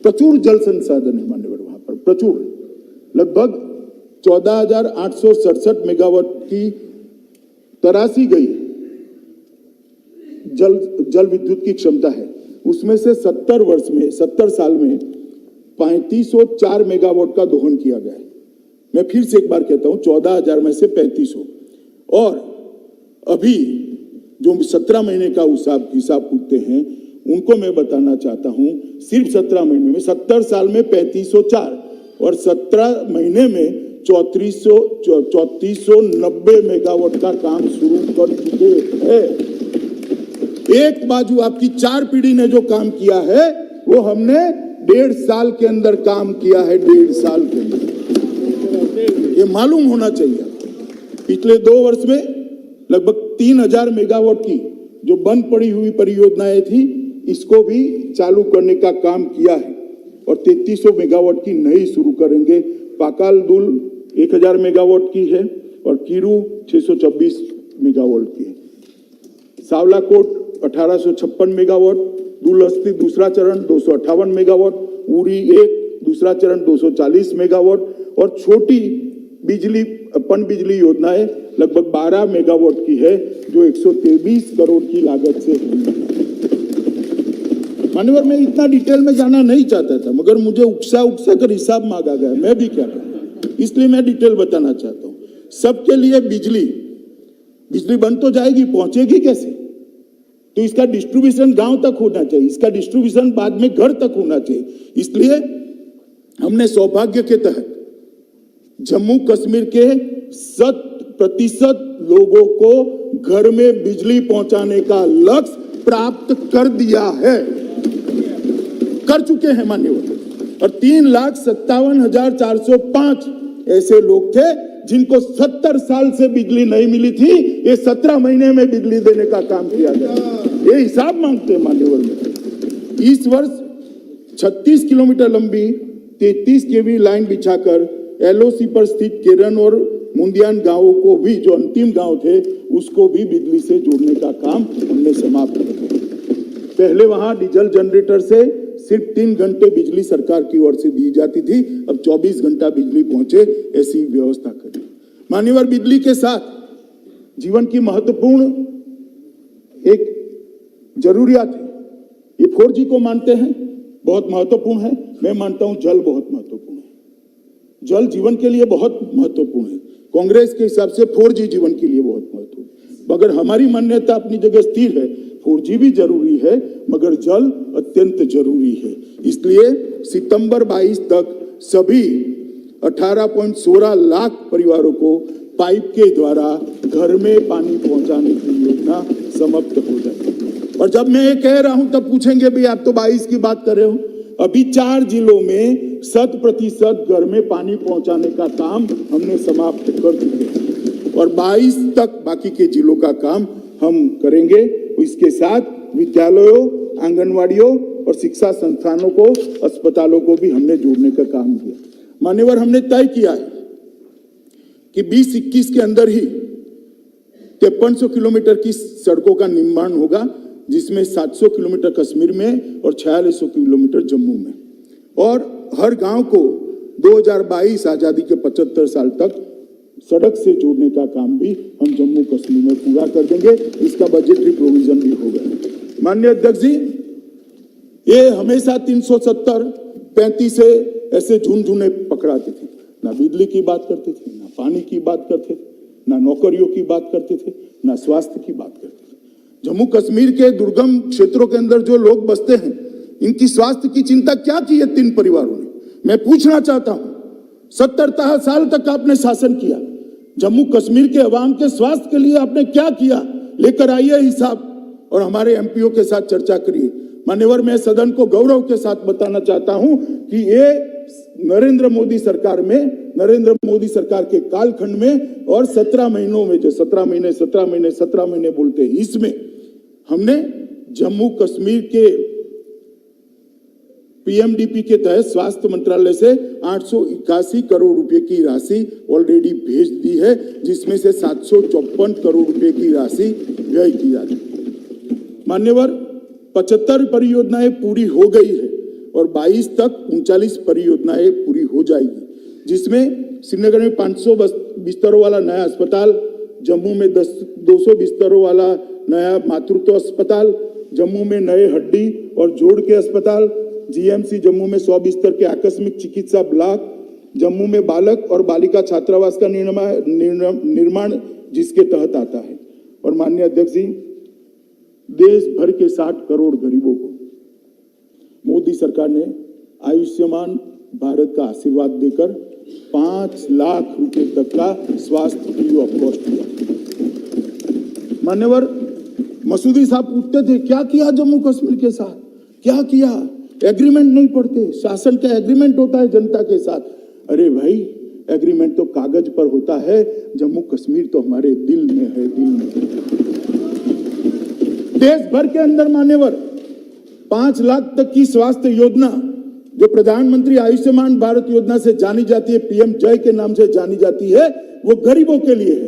प्रचुर जल संसाधन है मान्यवर वहां पर, प्रचुर, लगभग 14,867 मेगावाट की तराशी गई जल विद्युत की क्षमता है। उसमें से 70 साल में 3504 मेगावाट का दोहन किया गया है। मैं फिर से एक बार कहता हूं, 14,000 में से 3500, और अभी जो 17 महीने का हिसाब पूछते हैं उनको मैं बताना चाहता हूं, सिर्फ 17 महीने में 70 साल में 3504 और 17 महीने में 3490 मेगावाट का काम शुरू कर चुके हैं। एक बाजू आपकी 4 पीढ़ी ने जो काम किया है वो हमने 1.5 साल के अंदर काम किया है, 1.5 साल के अंदर। ये मालूम होना चाहिए। पिछले 2 वर्ष में लगभग 3000 मेगावाट की जो बंद पड़ी हुई परियोजनाएं थी, इसको भी चालू करने का काम किया है और 3300 मेगावाट की नई शुरू करेंगे। पाकाल दुल 1000 मेगावाट की है और कीरू 626 मेगावाट की है। सावलाकोट 1856 मेगावाट, दुलस्ती दूसरा चरण 258 मेगावाट, उरी 1 दूसरा चरण 240 मेगावाट और छोटी बिजली पन बिजली योजनाएं लगभग 12 मेगावाट की है, जो 123 करोड़ की लागत से होगी। मान्यवर, मैं इतना डिटेल में जाना नहीं चाहता था, मगर मुझे उकसा कर हिसाब मांगा गया, मैं भी क्या करूं, इसलिए मैं डिटेल बताना चाहता हूं। सबके लिए बिजली बंद तो जाएगी, पहुंचेगी कैसे? तो इसका डिस्ट्रीब्यूशन गांव तक होना चाहिए, इसका डिस्ट्रीब्यूशन बाद में घर तक होना चाहिए। इसलिए हमने सौभाग्य के तहत जम्मू कश्मीर के 100% लोगों को घर में बिजली पहुंचाने का लक्ष्य प्राप्त कर दिया है, कर चुके हैं मान्यवर। और 3,57,405 ऐसे लोग थे जिनको 70 साल से बिजली नहीं मिली थी, ये 17 महीने में बिजली देने का काम किया गया। ये हिसाब मांगते हैं मान्यवर में। इस वर्ष 36 किलोमीटर लंबी 33 केवी लाइन बिछाकर एलओसी पर स्थित केरन और मुंदियान गांवों को भी, जो अंतिम गांव थे, उसको भी बिजली से जोड़ने का काम हमने समाप्त कर दिया। पहले वहां डीजल जनरेटर से सिर्फ 3 घंटे बिजली सरकार की ओर से दी जाती थी, अब 24 घंटा बिजली पहुंचे, ऐसी व्यवस्था करी। मान्यवर, बिजली के साथ जीवन की महत्वपूर्ण एक जरूरियात है। ये 4G को मानते हैं, बहुत महत्वपूर्ण है। मैं मानता हूं जल बहुत महत्वपूर्ण है, जल जीवन के लिए बहुत महत्वपूर्ण है। कांग्रेस के हिसाब से 4G जीवन के लिए बहुत महत्वपूर्ण है, मगर हमारी मान्यता अपनी जगह स्थिर है। 4G भी जरूरी है, मगर जल अत्यंत जरूरी है। इसलिए सितंबर 22 तक सभी 18.16 लाख परिवारों को पाइप के द्वारा घर में पानी पहुंचाने की योजना समाप्त हो जाएगी। और जब मैं ये कह रहा हूं तब पूछेंगे, भाई आप तो 22 की बात कर रहे हो। अभी 4 जिलों में 100% घर में पानी पहुंचाने का काम हमने समाप्त कर चुके हैं और 22 तक बाकी के जिलों का काम हम करेंगे। इसके साथ विद्यालयों, आंगनवाड़ियों और शिक्षा संस्थानों को, अस्पतालों को भी हमने जोड़ने का काम किया। मान्यवर, हमने तय किया है कि 2021 के अंदर ही 5300 किलोमीटर की सड़कों का निर्माण होगा। जिसमें 700 किलोमीटर कश्मीर में और 4600 किलोमीटर जम्मू में, और हर गांव को 2022 आजादी के 75 साल तक सड़क से जोड़ने का काम भी हम जम्मू कश्मीर में पूरा कर देंगे। इसका बजटरी प्रोविजन भी होगा। माननीय अध्यक्ष जी, ये हमेशा 370 35 से ऐसे झुनझुने पकड़ाते थे, ना बिजली की बात करते थे, ना पानी की बात करते थे, ना नौकरियों की बात करते थे, ना स्वास्थ्य की बात करते थे। जम्मू कश्मीर के दुर्गम क्षेत्रों के अंदर जो लोग बसते हैं, इनकी स्वास्थ्य की चिंता क्या की है 3 परिवारों ने? मैं पूछना चाहता हूं, 70 साल तक आपने शासन किया, जम्मू कश्मीर के अवाम के स्वास्थ्य के लिए आपने क्या किया? लेकर आइए हिसाब और हमारे एमपीओ के साथ चर्चा करिए। मान्यवर, मैं सदन को गौरव के साथ बताना चाहता हूं कि ये नरेंद्र मोदी सरकार में, नरेंद्र मोदी सरकार के कालखंड में और 17 महीनों में, जो 17 महीने बोलते हैं, इसमें हमने जम्मू कश्मीर के पीएमडीपी के तहत स्वास्थ्य मंत्रालय से 881 करोड़ रुपए की राशि ऑलरेडी भेज दी है, जिसमें से 754 करोड़ रुपए की राशि व्यय की जा रही है। मान्यवर, 75 परियोजनाएं पूरी हो गई है और 22 तक 39 परियोजनाएं पूरी हो जाएगी, जिसमें श्रीनगर में 500 बिस्तरों वाला नया अस्पताल, जम्मू में 200 बिस्तरों वाला नया मातृत्व अस्पताल, जम्मू में नए हड्डी और जोड़ के अस्पताल, जीएमसी जम्मू में 100 बिस्तर के आकस्मिक चिकित्सा ब्लॉक, जम्मू में बालक और बालिका छात्रावास का निर्माण जिसके तहत आता है। और माननीय अध्यक्ष जी, देश भर के 60 करोड़ गरीबों को मोदी सरकार ने आयुष्मान भारत का आशीर्वाद देकर 5 लाख रुपए तक का स्वास्थ्य फ्री ऑफ कॉस्ट दिया। मान्यवर, मसूदी साहब पूछते थे क्या किया जम्मू कश्मीर के साथ, क्या किया? एग्रीमेंट नहीं पढ़ते। शासन का एग्रीमेंट होता है जनता के साथ। अरे भाई, एग्रीमेंट तो कागज पर होता है, जम्मू कश्मीर तो हमारे दिल में है, दिल में। देश भर के अंदर मान्यवर 5 लाख तक की स्वास्थ्य योजना जो प्रधानमंत्री आयुष्मान भारत योजना से जानी जाती है, पीएम जय के नाम से जानी जाती है, वो गरीबों के लिए है।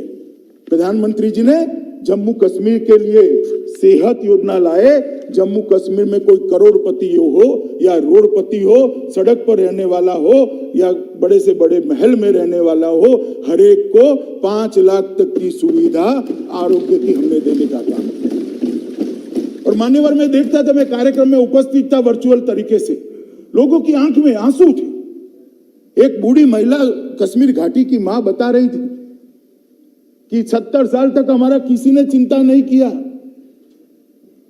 प्रधानमंत्री जी ने जम्मू कश्मीर के लिए सेहत योजना लाए। जम्मू कश्मीर में कोई करोड़पति हो या रोडपति हो, सड़क पर रहने वाला हो या बड़े से बड़े महल में रहने वाला हो, हर एक को 5 लाख तक की सुविधा आरोग्य की हमने देने का काम किया। और मान्यवर, मैं देखता था, मैं कार्यक्रम में उपस्थित था वर्चुअल तरीके से, लोगों की आंख में आंसू थे। एक बूढ़ी महिला कश्मीर घाटी की मां बता रही थी कि 70 साल तक हमारा किसी ने चिंता नहीं किया,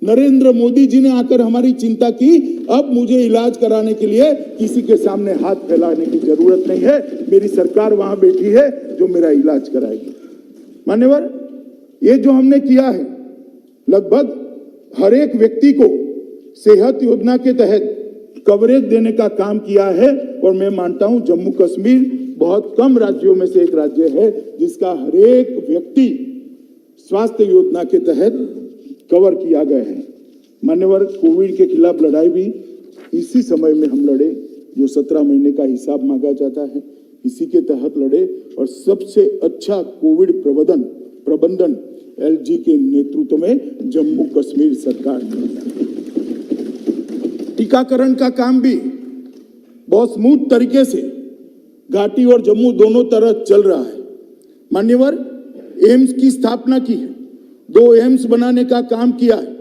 नरेंद्र मोदी जी ने आकर हमारी चिंता की, अब मुझे इलाज कराने के लिए किसी के सामने हाथ फैलाने की जरूरत नहीं है, मेरी सरकार वहां बैठी है जो मेरा इलाज कराएगी। मान्यवर, ये जो हमने किया है, लगभग हर एक व्यक्ति को सेहत योजना के तहत कवरेज देने का काम किया है। और मैं मानता हूं जम्मू कश्मीर बहुत कम राज्यों में से एक राज्य है जिसका हर एक व्यक्ति स्वास्थ्य योजना के तहत कवर किया गया है। मान्यवर, कोविड के खिलाफ लड़ाई भी इसी समय में हम लड़े, जो 17 महीने का हिसाब मांगा जाता है, इसी के तहत लड़े। और सबसे अच्छा कोविड प्रबंधन एलजी के नेतृत्व में जम्मू कश्मीर सरकार ने किया। टीकाकरण का काम भी बहुत स्मूथ तरीके से घाटी और जम्मू दोनों तरफ चल रहा है। मान्यवर, एम्स की स्थापना की है, 2 एम्स बनाने का काम किया है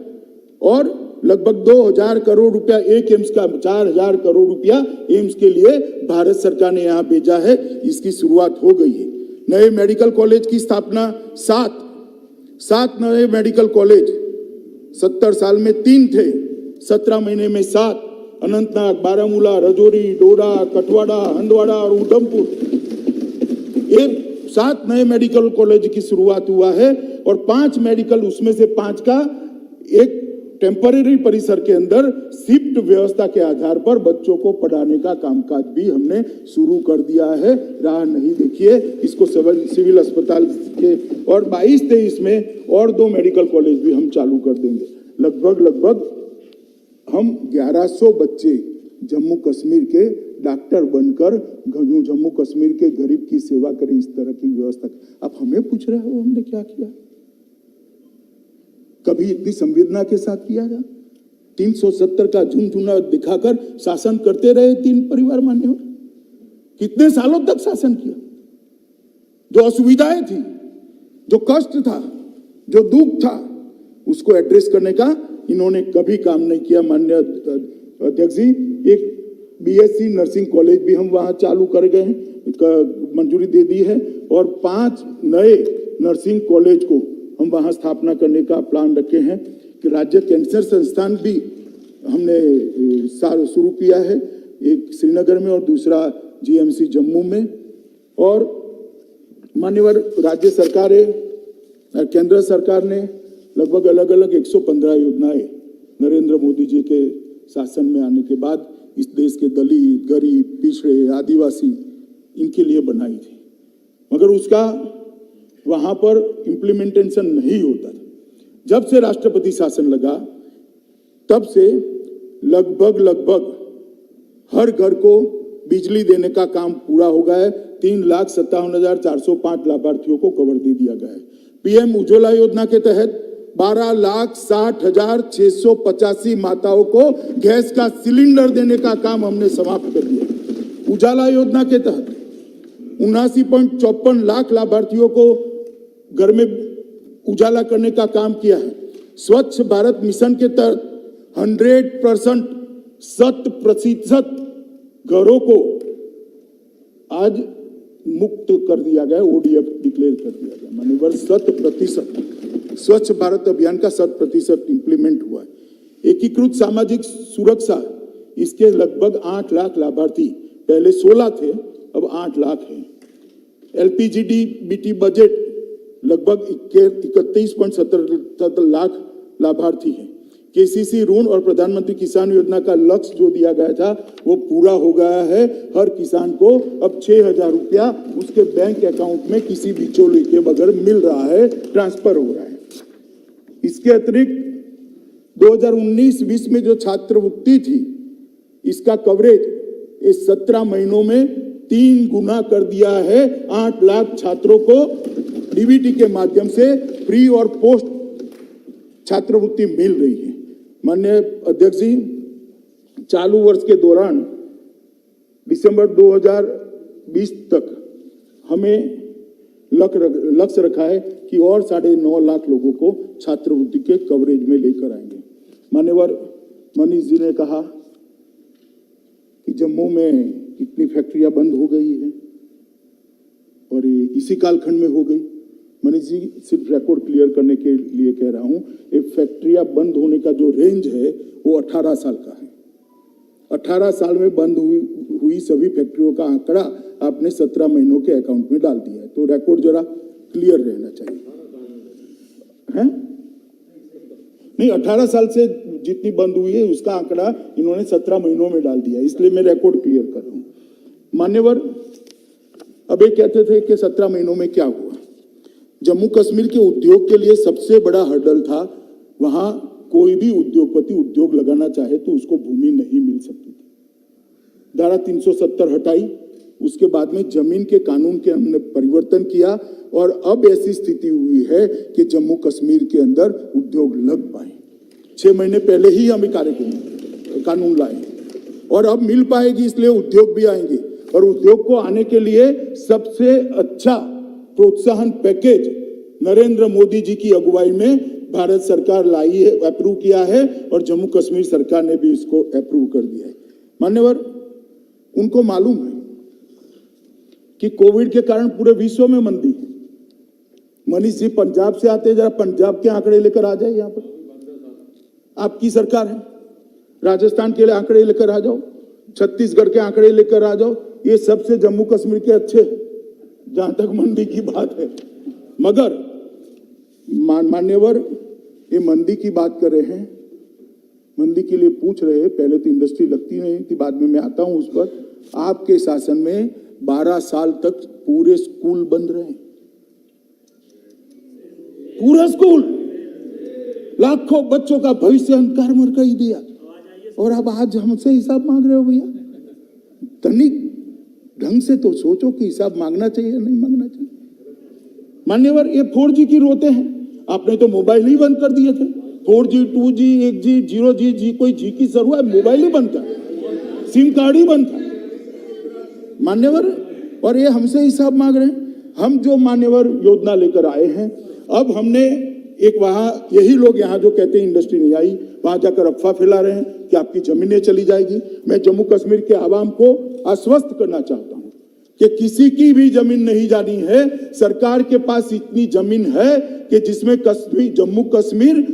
और लगभग 2000 करोड़ रुपया एक एम्स का, 4000 करोड़ रुपया एम्स के लिए भारत सरकार ने यहां भेजा है। इसकी शुरुआत हो गई है। नए मेडिकल कॉलेज की स्थापना, 7 नए मेडिकल कॉलेज, 70 साल में 3 थे, 17 महीने में 7, अनंतनाग, बारामूला, रजौरी, डोडा, कठवाड़ा, हंदवाड़ा और उधमपुर, ये 7 नए मेडिकल कॉलेज की शुरुआत हुआ है। और 5 मेडिकल, उसमें से 5 का एक टेम्परेरी परिसर के अंदर शिफ्ट व्यवस्था के आधार पर बच्चों को पढ़ाने का कामकाज भी हमने शुरू कर दिया है। राह नहीं देखिए, इसको सिविल अस्पताल के, और 22-23 में और 2 मेडिकल कॉलेज भी हम चालू कर देंगे। लगभग हम 1100 बच्चे जम्मू कश्मीर के डॉक्टर बनकर जम्मू कश्मीर के गरीब की सेवा करें, इस तरह की व्यवस्था। आप हमें पूछ रहे हो हमने क्या किया? कभी इतनी संवेदना के साथ किया था? 370 का झुनझुना दिखाकर शासन करते रहे तीन परिवार मान्यवर। कितने सालों तक शासन किया? जो असुविधाएं थी, जो कष्ट था, जो दुख था, उसको एड्रेस करने का इन्होंने कभी काम नहीं किया। माननीय अध्यक्ष जी, एक बीएससी नर्सिंग कॉलेज भी हम वहां चालू कर गए हैं, मंजूरी दे दी है, और 5 नए नर्सिंग कॉलेज को हम वहां स्थापना करने का प्लान रखे हैं। कि राज्य कैंसर संस्थान भी हमने शुरू किया है, एक श्रीनगर में और दूसरा जीएमसी जम्मू में। और मान्यवर राज्य सरकारें, केंद्र सरकार ने लगभग अलग अलग 115 योजनाएं नरेंद्र मोदी जी के शासन में आने के बाद इस देश के दलित, गरीब, पिछड़े, आदिवासी इनके लिए बनाई थी, मगर उसका वहां पर इम्प्लीमेंटेशन नहीं होता था। जब से राष्ट्रपति शासन लगा तब से लगभग हर घर को बिजली देने का काम पूरा हो गया है। 3,57,405 लाभार्थियों को कवर दे दिया गया है। पीएम उज्ज्वला योजना के तहत 12,60,685 माताओं को गैस का सिलेंडर देने का काम हमने समाप्त कर दिया। उजाला योजना के तहत 79.54 लाख लाभार्थियों को घर में उजाला करने का काम किया है। स्वच्छ भारत मिशन के तहत 100% घरों को आज मुक्त कर दिया गया, ओडीएफ डिक्लेयर कर दिया गया। मान्यवर 100% स्वच्छ भारत अभियान का 100% इंप्लीमेंट हुआ है। एकीकृत सामाजिक सुरक्षा, इसके लगभग 8 लाख लाभार्थी, पहले 16 थे, अब 8 लाख हैं। एलपीजीडी बजट लगभग 31.77 लाख लाभार्थी हैं। केसीसी ऋण और प्रधानमंत्री किसान योजना का लक्ष्य जो दिया गया था वो पूरा हो गया है। हर किसान को अब 6,000 रुपया उसके बैंक अकाउंट में किसी बिचौलिए के बगैर मिल रहा है, ट्रांसफर हो रहा है। इसके अतिरिक्त 2019-20 में जो छात्रवृत्ति थी, इसका कवरेज इस 17 महीनों में 3 गुना कर दिया है। 8 लाख छात्रों को डीबीटी के माध्यम से प्री और पोस्ट छात्रवृत्ति मिल रही है। माननीय अध्यक्ष जी, चालू वर्ष के दौरान दिसंबर 2020 तक हमें लक्ष्य रखा है कि और 9.5 लाख लोगों को छात्रवृत्ति के कवरेज में लेकर आएंगे। मान्यवर मनीष जी ने कहा कि जम्मू में कितनी फैक्ट्रियां बंद हो गई है और ये इसी कालखंड में हो गई। मनीष जी, सिर्फ रिकॉर्ड क्लियर करने के लिए कह रहा हूं, एक फैक्ट्रियां बंद होने का जो रेंज है वो 18 साल का है। 18 साल में बंद हुई सभी फैक्ट्रियों का आंकड़ा आपने 17 महीनों के अकाउंट में डाल दिया है, तो रिकॉर्ड जरा क्लियर रहना चाहिए, है? नहीं, 18 साल से जितनी बंद हुई है उसका आंकड़ा इन्होंने 17 महीनों में डाल दिया, इसलिए मैं रिकॉर्ड क्लियर कर रहा हूं। मान्यवर, अब ये कहते थे कि 17 महीनों में क्या हुआ। जम्मू कश्मीर के उद्योग के लिए सबसे बड़ा हर्डल था, वहां कोई भी उद्योगपति उद्योग लगाना चाहे तो उसको भूमि नहीं मिल सकती थी। धारा 370 हटाई, उसके बाद में जमीन के कानून के हमने परिवर्तन किया और अब ऐसी स्थिति हुई है कि जम्मू कश्मीर के अंदर उद्योग लग पाए। 6 महीने पहले ही हम कानून लाए और अब मिल पाएगी, इसलिए उद्योग भी आएंगे। और उद्योग को आने के लिए सबसे अच्छा प्रोत्साहन पैकेज नरेंद्र मोदी जी की अगुवाई में भारत सरकार लाई है, अप्रूव किया है, और जम्मू कश्मीर सरकार ने भी इसको अप्रूव कर दिया है। मान्यवर, उनको मालूम है कि कोविड के कारण पूरे विश्व में मंदी है। मनीष जी पंजाब से आते, जरा पंजाब के आंकड़े लेकर आ जाए। यहाँ पर आपकी सरकार है, राजस्थान के लिए आंकड़े लेकर आ जाओ, छत्तीसगढ़ के आंकड़े लेकर आ जाओ। ये सबसे जम्मू कश्मीर के अच्छे हैं जहां तक मंदी की बात है। मगर मान्यवर, ये मंदी की बात कर रहे हैं, मंदी के लिए पूछ रहे हैं। पहले तो इंडस्ट्री लगती नहीं थी, बाद में मैं आता हूं उस पर। आपके शासन में 12 साल तक पूरे स्कूल बंद रहे, पूरा स्कूल, लाखों बच्चों का भविष्य अंधकार में कर दिया, और अब आज हमसे हिसाब मांग रहे हो भैया। तनिक ढंग से तो सोचो कि हिसाब मांगना चाहिए या नहीं मांगना चाहिए। मान्यवर, ये 4G की रोते हैं, आपने तो मोबाइल ही बंद कर दिए थे। 4G, 2G, 1G, 0G, कोई जी की जरूरत, मोबाइल ही बंद था, सिम कार्ड ही बंद था। मान्यवर, और ये हमसे हिसाब मांग रहे हैं। हम जो मान्यवर योजना लेकर आए हैं, अब हमने एक वहां यही लोग यहाँ जो कहते हैं इंडस्ट्री नहीं आई, वहां जाकर अफवाह फैला रहे हैं कि आपकी जमीनें चली जाएगी। मैं जम्मू कश्मीर के आवाम को आश्वस्त करना चाहता हूं कि किसी की भी जमीन नहीं जानी है। सरकार के पास इतनी जमीन है कि जिसमें जम्मू कश्मीर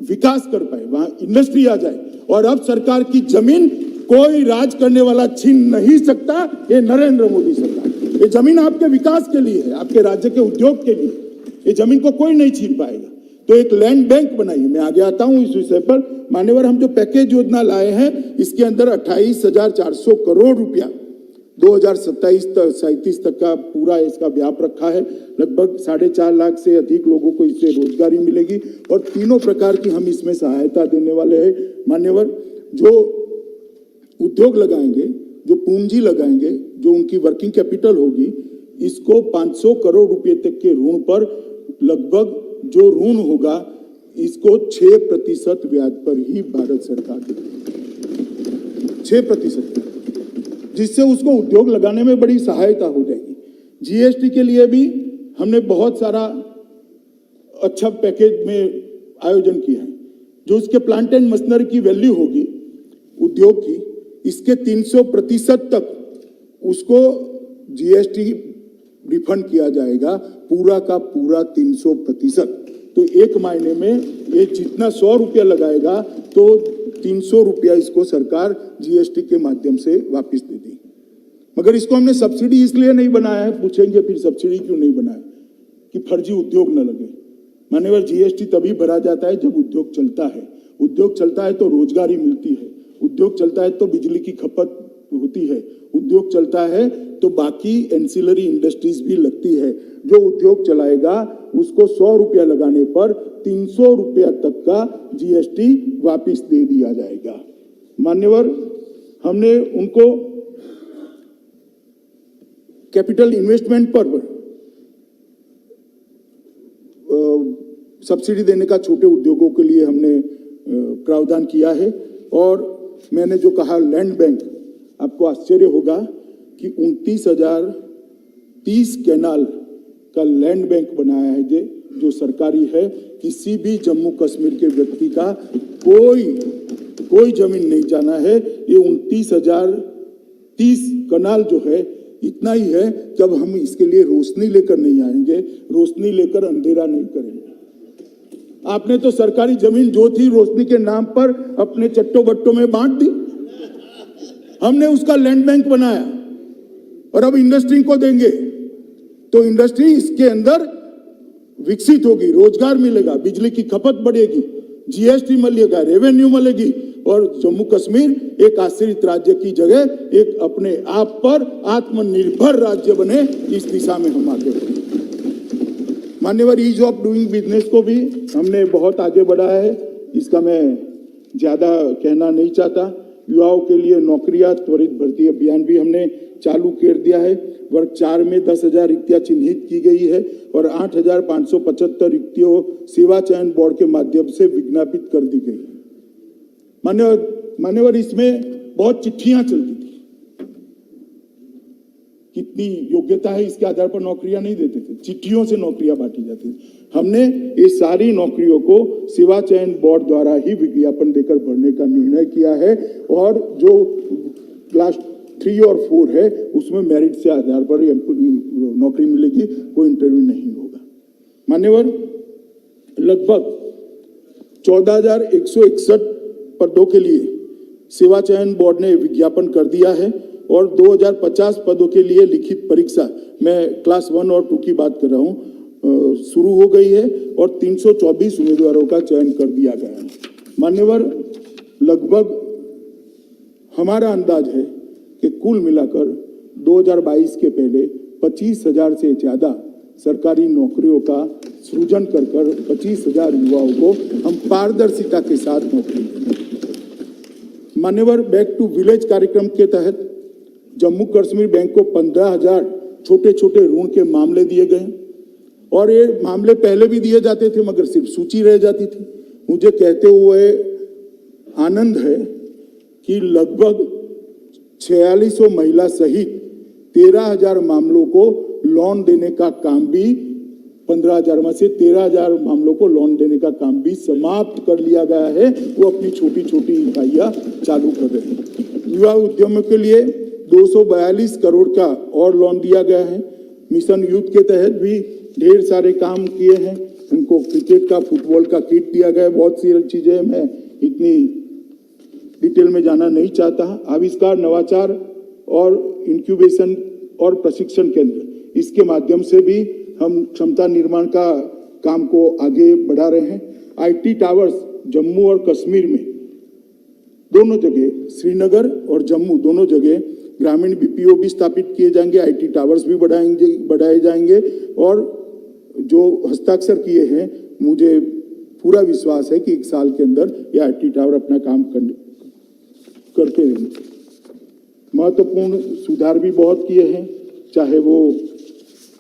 विकास कर पाए, वहां इंडस्ट्री आ जाए। और अब सरकार की जमीन कोई राज करने वाला छीन नहीं सकता। ये नरेंद्र मोदी सरकार, ये जमीन आपके विकास के लिए है, आपके राज्य के उद्योग के लिए। ये जमीन को कोई नहीं छीन पाएगा। तो एक लैंड बैंक बनाइए। मैं आगे आता हूं इस विषय पर। मान्यवर, हम जो पैकेज योजना लाए हैं, इसके अंदर 28,400 करोड़ रुपया 2027-37 तक का पूरा इसका व्याप रखा है। लगभग 4.5 लाख से अधिक लोगों को इससे रोजगारी मिलेगी और तीनों प्रकार की हम इसमें सहायता देने वाले हैं। मान्यवर, जो उद्योग लगाएंगे, जो पूंजी लगाएंगे, जो उनकी वर्किंग कैपिटल होगी, इसको 500 करोड़ रुपए तक के ऋण पर लगभग जो ऋण होगा इसको 6% ब्याज पर ही भारत सरकार देगी। 6%, जिससे उसको उद्योग लगाने में बड़ी सहायता हो जाएगी। जीएसटी के लिए भी हमने बहुत सारा अच्छा पैकेज में आयोजन किया है। जो उसके प्लांट एंड मशीनरी की वैल्यू होगी उद्योग की, इसके 300% तक उसको जीएसटी रिफंड किया जाएगा, पूरा का पूरा 300%। तो एक महीने में ये जितना 100 रुपया लगाएगा तो 300 रुपया इसको सरकार जीएसटी के माध्यम से वापस दे देगी। मगर इसको हमने सब्सिडी इसलिए नहीं बनाया है, पूछेंगे फिर सब्सिडी क्यों नहीं बनाया, कि फर्जी उद्योग न लगे। मान्यवर, जीएसटी तभी भरा जाता है जब उद्योग चलता है। उद्योग चलता है तो रोजगारी मिलती है, उद्योग चलता है तो बिजली की खपत होती है, उद्योग चलता है तो बाकी एंसिलरी इंडस्ट्रीज भी लगती है। जो उद्योग चलाएगा उसको 100 रुपया लगाने पर 300 रुपया तक का जीएसटी वापस दे दिया जाएगा। मान्यवर, हमने उनको कैपिटल इन्वेस्टमेंट पर सब्सिडी देने का छोटे उद्योगों के लिए हमने प्रावधान किया है। और मैंने जो कहा लैंड बैंक, आपको आश्चर्य होगा कि 29,030 कैनाल का लैंड बैंक बनाया है जो सरकारी है। किसी भी जम्मू कश्मीर के व्यक्ति का कोई जमीन नहीं जाना है। ये 29,030 कैनाल जो है इतना ही है कि अब हम इसके लिए रोशनी लेकर नहीं आएंगे, रोशनी लेकर अंधेरा नहीं करेंगे। आपने तो सरकारी जमीन जो थी रोशनी के नाम पर अपने चट्टो बट्टों में बांट दी। हमने उसका लैंड बैंक बनाया और अब इंडस्ट्री को देंगे तो इंडस्ट्री इसके अंदर विकसित होगी, रोजगार मिलेगा, बिजली की खपत बढ़ेगी, जीएसटी मिलेगा, रेवेन्यू मिलेगी और जम्मू कश्मीर एक आश्रित राज्य की जगह एक अपने आप पर आत्मनिर्भर राज्य बने। इस दिशा में हम आगे बढ़े। मान्यवर, ईज ऑफ डूइंग बिजनेस को भी हमने बहुत आगे बढ़ाया है। इसका मैं ज्यादा कहना नहीं चाहता। युवाओं के लिए नौकरियां त्वरित भर्ती अभियान भी हमने चालू कर दिया है। वर्ग 4 में 10,000 रिक्तियां चिन्हित की गई है और 8,575 रिक्तियों सेवा चयन बोर्ड के माध्यम से विज्ञापित कर दी गई। मान्यवर, इसमें बहुत चिट्ठियां चलती थी, कितनी योग्यता है इसके आधार पर नौकरियां नहीं देते थे, चिट्ठियों से नौकरियां बांटी जाती थी। हमने ये सारी नौकरियों को सेवा चयन बोर्ड द्वारा ही विज्ञापन देकर भरने का निर्णय किया है और जो क्लास 3 और 4 है उसमें मेरिट से आधार पर नौकरी मिलेगी, कोई इंटरव्यू नहीं होगा। मान्यवर, लगभग 14,161 पदों के लिए सेवा चयन बोर्ड ने विज्ञापन कर दिया है और 2,050 पदों के लिए लिखित परीक्षा, मैं क्लास 1 और 2 की बात कर रहा हूं, शुरू हो गई है और 324 उम्मीदवारों का चयन कर दिया गया है। मान्यवर, लगभग हमारा अंदाज है कि कुल मिलाकर 2022 के पहले 25,000 से ज्यादा सरकारी नौकरियों का सृजन कर 25,000 युवाओं को हम पारदर्शिता के साथ नौकरी देंगे। मान्यवर, बैक टू विलेज कार्यक्रम के तहत जम्मू कश्मीर बैंक को 15,000 छोटे छोटे ऋण के मामले दिए गए और ये मामले पहले भी दिए जाते थे मगर सिर्फ सूची रह जाती थी। मुझे कहते हुए आनंद है कि लगभग 4600 महिला सहित 13,000 मामलों को लोन देने का काम भी 15,000 में से 13,000 मामलों को लोन देने का काम भी समाप्त कर लिया गया है। वो अपनी छोटी छोटी इकाइयां चालू कर रहे हैं। युवा उद्यमों के लिए 242 करोड़ का और लोन दिया गया है। मिशन यूथ के तहत भी ढेर सारे काम किए हैं। उनको क्रिकेट का, फुटबॉल का किट दिया गया है। बहुत सी चीजें मैं इतनी डिटेल में जाना नहीं चाहता। आविष्कार, नवाचार और इंक्यूबेशन और प्रशिक्षण केंद्र, इसके माध्यम से भी हम क्षमता निर्माण का काम को आगे बढ़ा रहे हैं। आईटी टावर्स जम्मू और कश्मीर में दोनों जगह, श्रीनगर और जम्मू दोनों जगह ग्रामीण बीपीओ भी स्थापित किए जाएंगे। आईटी टावर्स भी बढ़ाए जाएंगे और जो हस्ताक्षर किए हैं, मुझे पूरा विश्वास है कि 1 साल के अंदर ये आईटी टावर अपना काम करते रहेंगे। महत्वपूर्ण सुधार भी बहुत किए हैं, चाहे वो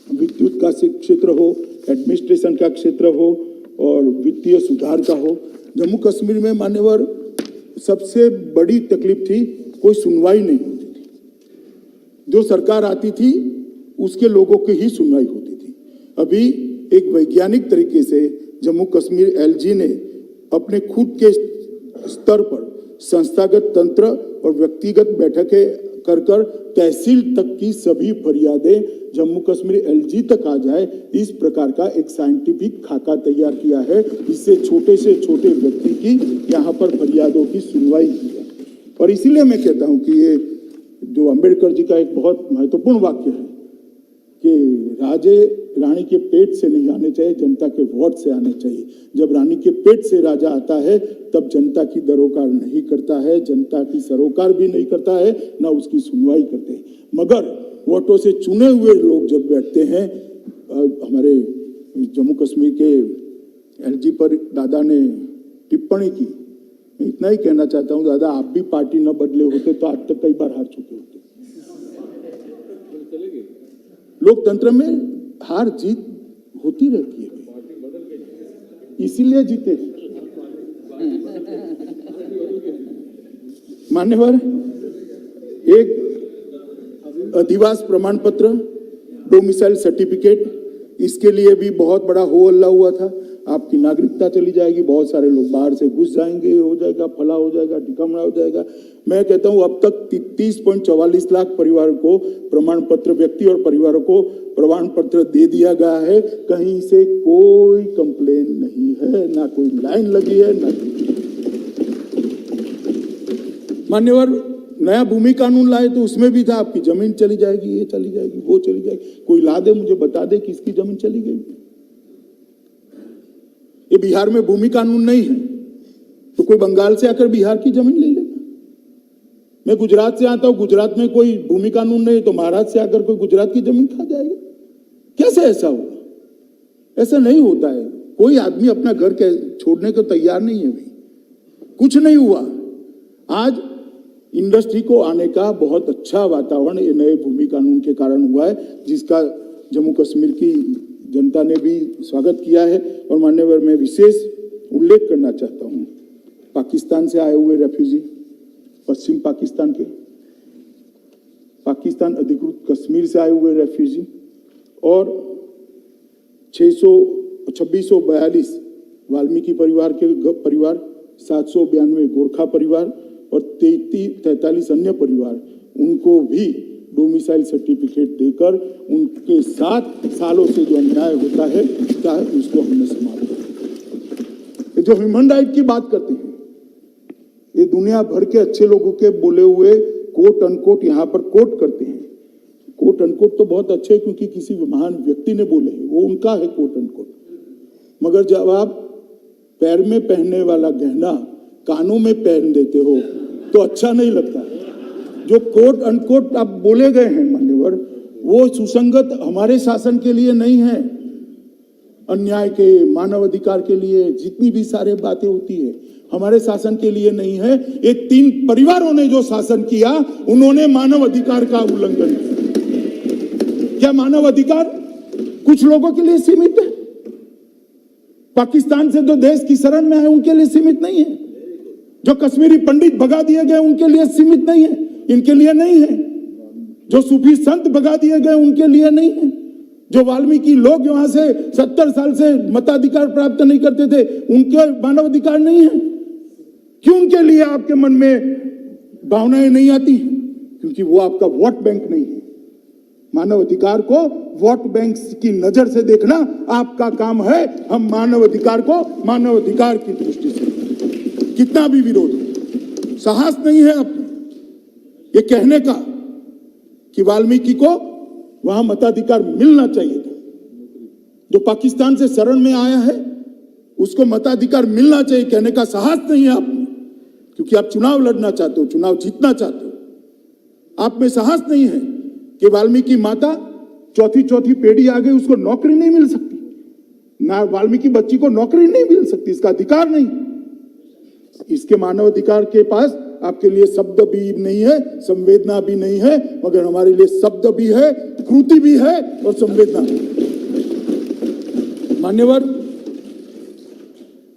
विद्युत का क्षेत्र हो, एडमिनिस्ट्रेशन का क्षेत्र हो और वित्तीय सुधार का हो। जम्मू कश्मीर में मान्यवर सबसे बड़ी तकलीफ थी, कोई सुनवाई नहीं होती थी। जो सरकार आती थी उसके लोगों की ही सुनवाई होती थी। अभी एक वैज्ञानिक तरीके से जम्मू कश्मीर एलजी ने अपने खुद के स्तर पर संस्थागत तंत्र और व्यक्तिगत बैठकें कर तहसील तक की सभी फरियादें जम्मू कश्मीर एलजी तक आ जाए, इस प्रकार का एक साइंटिफिक खाका तैयार किया है, जिससे छोटे से छोटे व्यक्ति की यहाँ पर फरियादों की सुनवाई की है। और इसीलिए मैं कहता हूँ कि ये जो अंबेडकर जी का एक बहुत महत्वपूर्ण वाक्य है कि राजे रानी के पेट से नहीं आने चाहिए, जनता के वोट से आने चाहिए। जब रानी के पेट से राजा आता है तब जनता की दरोकार नहीं करता है, जनता की सरोकार भी नहीं करता है, ना उसकी सुनवाई करते हैं। मगर वोटों से चुने हुए लोग जब बैठते हैं, हमारे जम्मू कश्मीर के एलजी पर दादा ने टिप्पणी की, मैं इतना ही कहना चाहता हूँ, दादा आप भी पार्टी न बदले होते तो आज तक कई बार हार चुके होते। लोकतंत्र में हार जीत होती रहती है, इसीलिए जीते। मान्यवर, एक अधिवास प्रमाण पत्र, डोमिसाइल सर्टिफिकेट, इसके लिए भी बहुत बड़ा हो हल्ला हुआ था। आपकी नागरिकता चली जाएगी, बहुत सारे लोग बाहर से घुस जाएंगे, हो जाएगा, फला हो जाएगा, ढिकामड़ा हो जाएगा। मैं कहता हूं अब तक 30.44 लाख परिवार को प्रमाण पत्र, व्यक्ति और परिवारों को प्रमाण पत्र दे दिया गया है। कहीं से कोई कंप्लेन नहीं है, ना कोई लाइन लगी है, ना। मान्यवर, नया भूमि कानून लाए तो उसमें भी था आपकी जमीन चली जाएगी, ये चली जाएगी, वो चली जाएगी। कोई ला दे, मुझे बता दे किसकी जमीन चली गई। ये बिहार में भूमि कानून नहीं है तो कोई बंगाल से आकर बिहार की जमीन ले लेगा। मैं गुजरात से आता हूं, गुजरात में कोई भूमि कानून नहीं तो महाराष्ट्र से आकर कोई गुजरात की जमीन खा जाएगा। कैसे ऐसा होगा? ऐसा नहीं होता है। कोई आदमी अपना घर छोड़ने को तैयार नहीं है भाई। कुछ नहीं हुआ। आज इंडस्ट्री को आने का बहुत अच्छा वातावरण ये नए भूमि कानून के कारण हुआ है, जिसका जम्मू कश्मीर की जनता ने भी स्वागत किया है। और मान्यवर, मैं विशेष उल्लेख करना चाहता हूं पाकिस्तान से आए हुए रेफ्यूजी, पश्चिम पाकिस्तान के, पाकिस्तान अधिकृत कश्मीर से आए हुए रेफ्यूजी और 2642 वाल्मीकि परिवार के परिवार, 792 गोरखा परिवार और 43 अन्य परिवार, उनको भी डोमिसाइल सर्टिफिकेट देकर उनके साथ सालों से जो अन्याय होता है उसको हमने समाप्त किया। जो ह्यूमन राइट की बात करते हैं, ये दुनिया भर के अच्छे लोगों के बोले हुए कोट अनकोट यहाँ पर कोट करते हैं। कोट अनकोट तो बहुत अच्छे हैं क्योंकि किसी महान व्यक्ति ने बोले हैं, वो उनका है कोट अनकोट। मगर जब आप पैर में पहनने वाला गहना कानों में पहन देते हो तो अच्छा नहीं लगता। जो कोट अनकोट आप बोले गए हैं मान्यवर, वो सुसंगत हमारे शासन के लिए नहीं है। अन्याय के, मानव अधिकार के लिए जितनी भी सारे बातें होती है, हमारे शासन के लिए नहीं है। ये 3 परिवारों ने जो शासन किया, उन्होंने मानव अधिकार का उल्लंघन किया। क्या मानव अधिकार? कुछ लोगों के लिए सीमित है। पाकिस्तान से जो देश की शरण में आए उनके लिए सीमित नहीं है। जो कश्मीरी पंडित भगा दिए गए उनके लिए सीमित नहीं है, इनके लिए नहीं है। जो सूफी संत भगा दिए गए उनके लिए नहीं है। जो वाल्मीकि लोग वहां से 70 साल से मताधिकार प्राप्त नहीं करते थे, उनके मानवाधिकार नहीं है। क्यों उनके लिए आपके मन में भावनाएं नहीं आती? क्योंकि वो आपका वोट बैंक नहीं है। मानव अधिकार को वोट बैंक की नजर से देखना आपका काम है। हम मानव अधिकार को मानव अधिकार की दृष्टि से, कितना भी विरोध हो, साहस नहीं है अब ये कहने का कि वाल्मीकि को वहां मताधिकार मिलना चाहिए था। जो पाकिस्तान से शरण में आया है उसको मताधिकार मिलना चाहिए कहने का साहस नहीं है आप में, क्योंकि आप चुनाव लड़ना चाहते हो, चुनाव जीतना चाहते हो। आप में साहस नहीं है कि वाल्मीकि माता चौथी पीढ़ी आ गई, उसको नौकरी नहीं मिल सकती, ना वाल्मीकि बच्ची को नौकरी नहीं मिल सकती, इसका अधिकार नहीं। इसके मानव अधिकार के पास आपके लिए शब्द भी नहीं है, संवेदना भी नहीं है, मगर हमारे लिए शब्द भी है, कृति भी है और संवेदना भी। मान्यवर,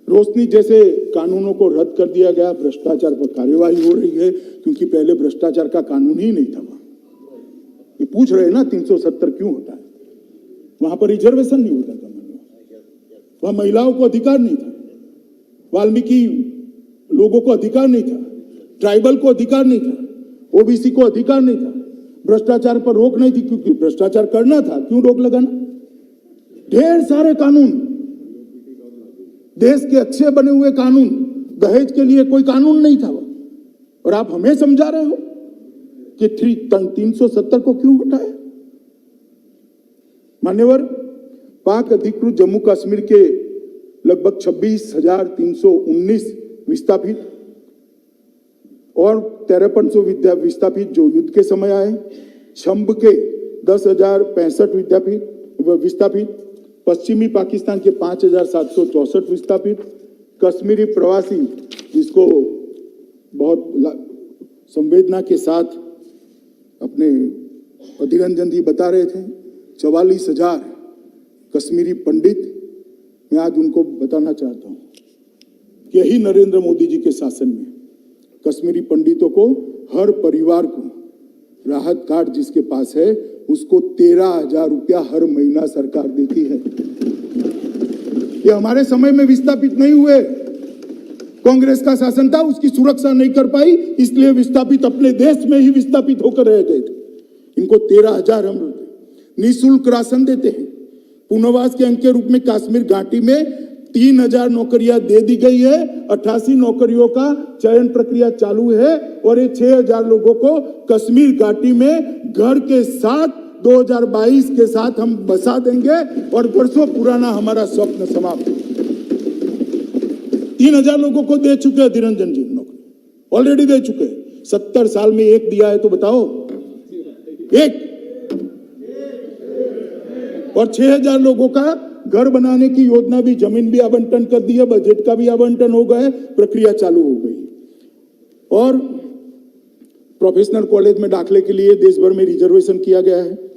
रोशनी जैसे कानूनों को रद्द कर दिया गया, भ्रष्टाचार पर कार्यवाही हो रही है, क्योंकि पहले भ्रष्टाचार का कानून ही नहीं था। ये पूछ रहे हैं ना 370 क्यों होता है? वहां पर रिजर्वेशन नहीं होता था, वहां महिलाओं को अधिकार नहीं था, वाल्मीकि लोगों को अधिकार नहीं था, ट्राइबल को अधिकार नहीं था, ओबीसी को अधिकार नहीं था, भ्रष्टाचार पर रोक नहीं थी, क्योंकि भ्रष्टाचार करना था, क्यों रोक लगाना? ढेर सारे कानून, देश के अच्छे बने हुए कानून, दहेज के लिए कोई कानून नहीं था। और आप हमें समझा रहे हो कि 370 को क्यों हटाया? मान्यवर, पाक अधिकृत जम्मू कश्मीर के लगभग 26,319 विस्थापित और 5300 विस्थापित जो युद्ध के समय आए, छंब के 10,065 विस्थापित, पश्चिमी पाकिस्तान के 5,764 विस्थापित, कश्मीरी प्रवासी जिसको बहुत संवेदना के साथ अपने अधीररंजन जी बता रहे थे, 44,000 कश्मीरी पंडित। मैं आज उनको बताना चाहता हूं कि यही नरेंद्र मोदी जी के शासन में कश्मीरी पंडितों को, हर परिवार को राहत कार्ड जिसके पास है उसको 13,000 रुपया हर महीना सरकार देती है। ये हमारे समय में विस्थापित नहीं हुए, कांग्रेस का शासन था, उसकी सुरक्षा नहीं कर पाई, इसलिए विस्थापित अपने देश में ही विस्थापित होकर रह गए थे। इनको 13,000 हम निःशुल्क राशन देते हैं। पुनर्वास के अंक के रूप में कश्मीर घाटी में 3,000 नौकरियां दे दी गई है, 88 नौकरियों का चयन प्रक्रिया चालू है और ये 6,000 लोगों को कश्मीर घाटी में घर के साथ 2022 के साथ हम बसा देंगे और वर्षों पुराना हमारा स्वप्न समाप्त। 3,000 लोगों को दे चुके हैं निरंजन जी नौकरी, ऑलरेडी दे चुके हैं। 70 साल में एक दिया है तो बताओ, एक। और 6,000 लोगों का घर बनाने की योजना भी, जमीन भी आवंटन कर दी है, बजट का भी आवंटन हो गया, प्रक्रिया चालू हो गई। और प्रोफेशनल कॉलेज में दाखिले के लिए देश भर में रिजर्वेशन किया गया है।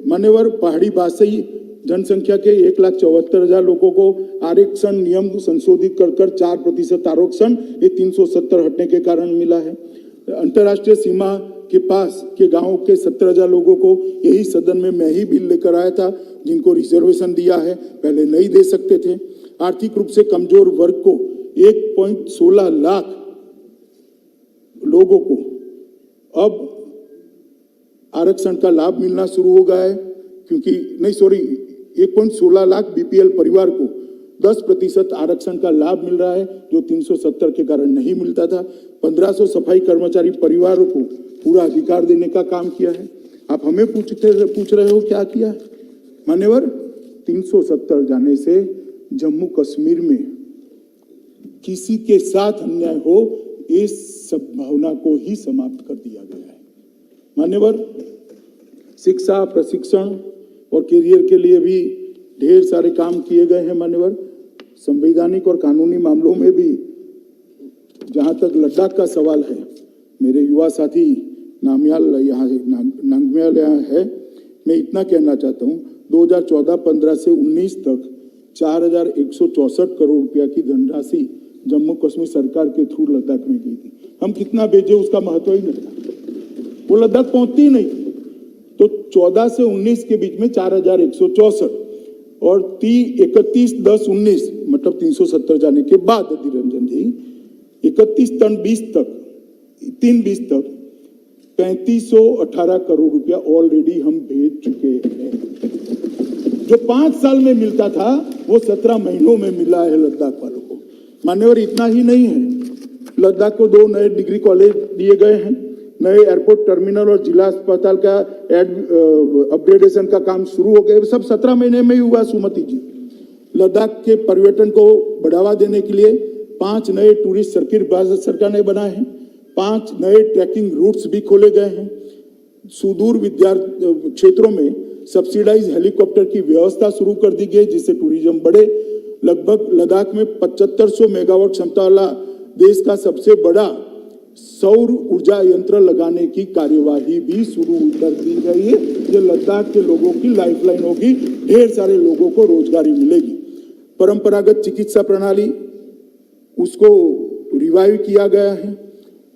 मान्यवर, पहाड़ी भाषाई जनसंख्या के 1,74,000 लोगों को आरक्षण नियम संशोधित कर 4% आरक्षण, ये 370 हटने के कारण मिला है। अंतर्राष्ट्रीय सीमा के पास के गांवों के 17,000 लोगों को यही सदन में मैं ही बिल लेकर आया था, जिनको रिजर्वेशन दिया है, पहले नहीं दे सकते थे। आर्थिक रूप से कमजोर वर्ग को 1.16 लाख लोगों को अब आरक्षण का लाभ मिलना शुरू हो गया है, क्योंकि 1.16 लाख बीपीएल परिवार को 10% आरक्षण का लाभ मिल रहा है, जो 370 के कारण नहीं मिलता था। 1,500 सफाई कर्मचारी परिवारों को पूरा अधिकार देने का काम किया है। आप हमें पूछ रहे हो क्या किया है? मान्यवर, 370 जाने से जम्मू कश्मीर में किसी के साथ अन्याय हो, इस संभावना को ही समाप्त कर दिया गया है। मान्यवर, शिक्षा, प्रशिक्षण और करियर के लिए भी ढेर सारे काम किए गए हैं। मान्यवर, संवैधानिक और कानूनी मामलों में भी, जहां तक लद्दाख का सवाल है, मेरे युवा साथी नांगम्याल यहाँ है, मैं इतना कहना चाहता हूँ 2014-15 से 19 तक 4,164 करोड़ रुपया की धनराशि जम्मू कश्मीर सरकार के थ्रू लद्दाख में गई थी। हम कितना भेजे उसका महत्व ही नहीं था, वो लद्दाख पहुंचती ही नहीं थी। तो 14 से 19 के बीच में 4,164 और 31/10/19 मतलब 370 जाने के बाद अधीर रंजन जी 31/3/20 तक 3/20 तक 3518 करोड़ रुपया ऑलरेडी हम भेज चुके हैं। जो 5 साल में मिलता था वो 17 महीनों में मिला है लद्दाख वालों को। मान्यवर इतना ही नहीं है, लद्दाख को 2 नए डिग्री कॉलेज दिए गए हैं, नए एयरपोर्ट टर्मिनल और जिला अस्पताल का अपग्रेडेशन का काम शुरू हो गया। सब 17 महीने में ही हुआ सुमति जी। लद्दाख के पर्यटन को बढ़ावा देने के लिए 5 नए टूरिस्ट सर्किट भारत सरकार ने बनाए हैं, 5 नए ट्रैकिंग रूट्स भी खोले गए हैं। सुदूर विद्यार्थी क्षेत्रों में सब्सिडाइज हेलीकॉप्टर की व्यवस्था शुरू कर दी गई जिससे टूरिज्म बढ़े। लगभग लद्दाख में 7500 मेगावाट क्षमता वाला देश का सबसे बड़ा सौर ऊर्जा यंत्र लगाने की कार्यवाही भी शुरू कर दी गई है। ये लद्दाख के लोगों की लाइफलाइन होगी, ढेर सारे लोगों को रोजगारी मिलेगी। परंपरागत चिकित्सा प्रणाली उसको रिवाइव किया गया है।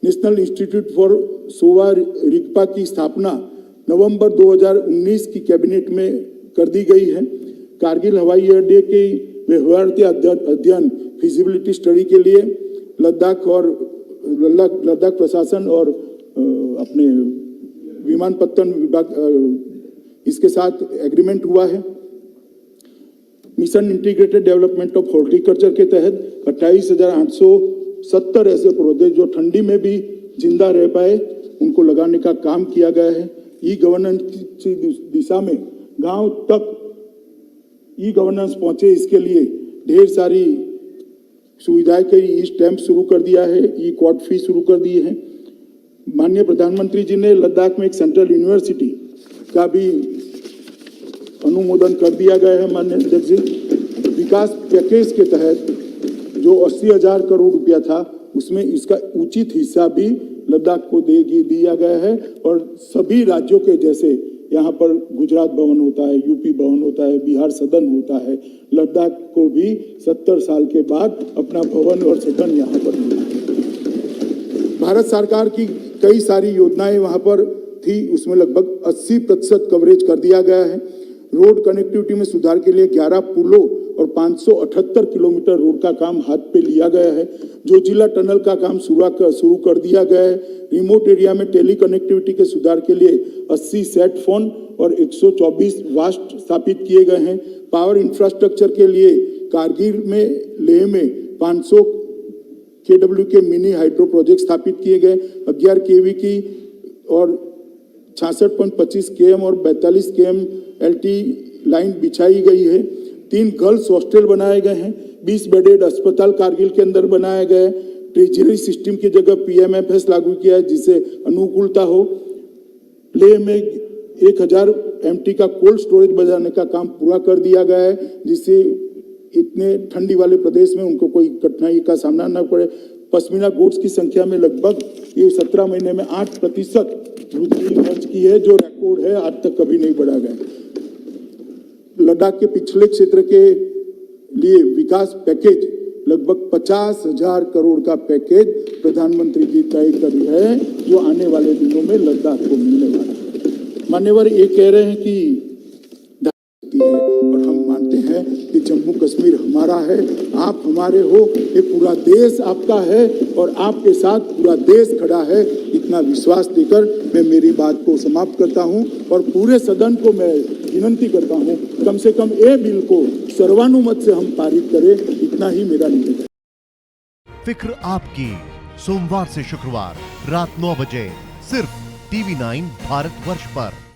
National institute for Sowa Rigpa की स्थापना नवंबर 2019 की कैबिनेट में कर दी गई है। कारगिल हवाई अड्डे के व्यवहार्य अध्ययन फिजिबिलिटी स्टडी के लिए लद्दाख प्रशासन और अपने विमानपत्तन विभाग इसके साथ एग्रीमेंट हुआ है। Mission integrated development of horticulture के तहत 28,870 ऐसे पौधे जो ठंडी में भी जिंदा रह पाए उनको लगाने का काम किया गया है। ई गवर्नेंस की दिशा में गांव तक ई गवर्नेंस पहुंचे, इसके लिए ढेर सारी सुविधाएं के ई स्टैंप शुरू कर दिया है, ई क्वाड फी शुरू कर दी है। माननीय प्रधानमंत्री जी ने लद्दाख में एक सेंट्रल यूनिवर्सिटी का भी अनुमोदन कर दिया गया है। माननीय अध्यक्ष जी, विकास पैकेज के तहत जो 80,000 करोड़ रुपया था उसमें इसका उचित हिस्सा भी लद्दाख को दिया गया है। और सभी राज्यों के जैसे यहाँ पर गुजरात भवन होता है, यूपी भवन होता है, बिहार सदन होता है, लद्दाख को भी 70 साल के बाद अपना भवन और सदन यहाँ पर मिला है। भारत सरकार की कई सारी योजनाएं वहाँ पर थी, उसमें लगभग 80% कवरेज कर दिया गया है। रोड कनेक्टिविटी में सुधार के लिए 11 पुलों और 578 किलोमीटर रोड का काम हाथ पे लिया गया है। जो जिला टनल का काम शुरू कर दिया गया है। रिमोट एरिया में टेली कनेक्टिविटी के सुधार के लिए 80 सेट फोन और 124 वास्ट स्थापित किए गए हैं। पावर इंफ्रास्ट्रक्चर के लिए कारगिल में लेह में 500 केडब्ल्यू के मिनी हाइड्रो प्रोजेक्ट स्थापित किए गए। 11 केवी की और 66.25 km और 42 km LT लाइन बिछाई गई है। 3 गर्ल्स हॉस्टल बनाए गए हैं। 20 बेडेड अस्पताल कारगिल के अंदर बनाया गया है। ट्रेजरी सिस्टम की जगह PMFS लागू किया है जिससे अनुकूलता हो। लेह में 1000 MT का कोल्ड स्टोरेज बनाने का काम पूरा कर दिया गया है जिससे इतने ठंडी वाले प्रदेश में उनको कोई कठिनाई का सामना न पड़े। पश्मीना गोट्स की संख्या में लगभग ये 17 महीने में 8% वृद्धि दर्ज की है, जो रिकॉर्ड है, आज तक कभी नहीं बढ़ा गया। लद्दाख के पिछले क्षेत्र के लिए विकास पैकेज लगभग 50,000 करोड़ का पैकेज प्रधानमंत्री जी तय कर रहे हैं जो आने वाले दिनों में लद्दाख को मिलने वाला है। मान्यवर ये कह रहे हैं कि है और हम मानते हैं कि जम्मू कश्मीर हमारा है, आप हमारे हो, ये पूरा देश आपका है और आपके साथ पूरा देश खड़ा है। इतना विश्वास देकर मैं मेरी बात को समाप्त करता हूं और पूरे सदन को मैं विनती करता हूं कम से कम ये बिल को सर्वानुमत से हम पारित करें, इतना ही मेरा निवेदन है।
फिक्र आपकी, सोमवार से शुक्रवार रात 9 बजे सिर्फ TV9 भारतवर्ष पर।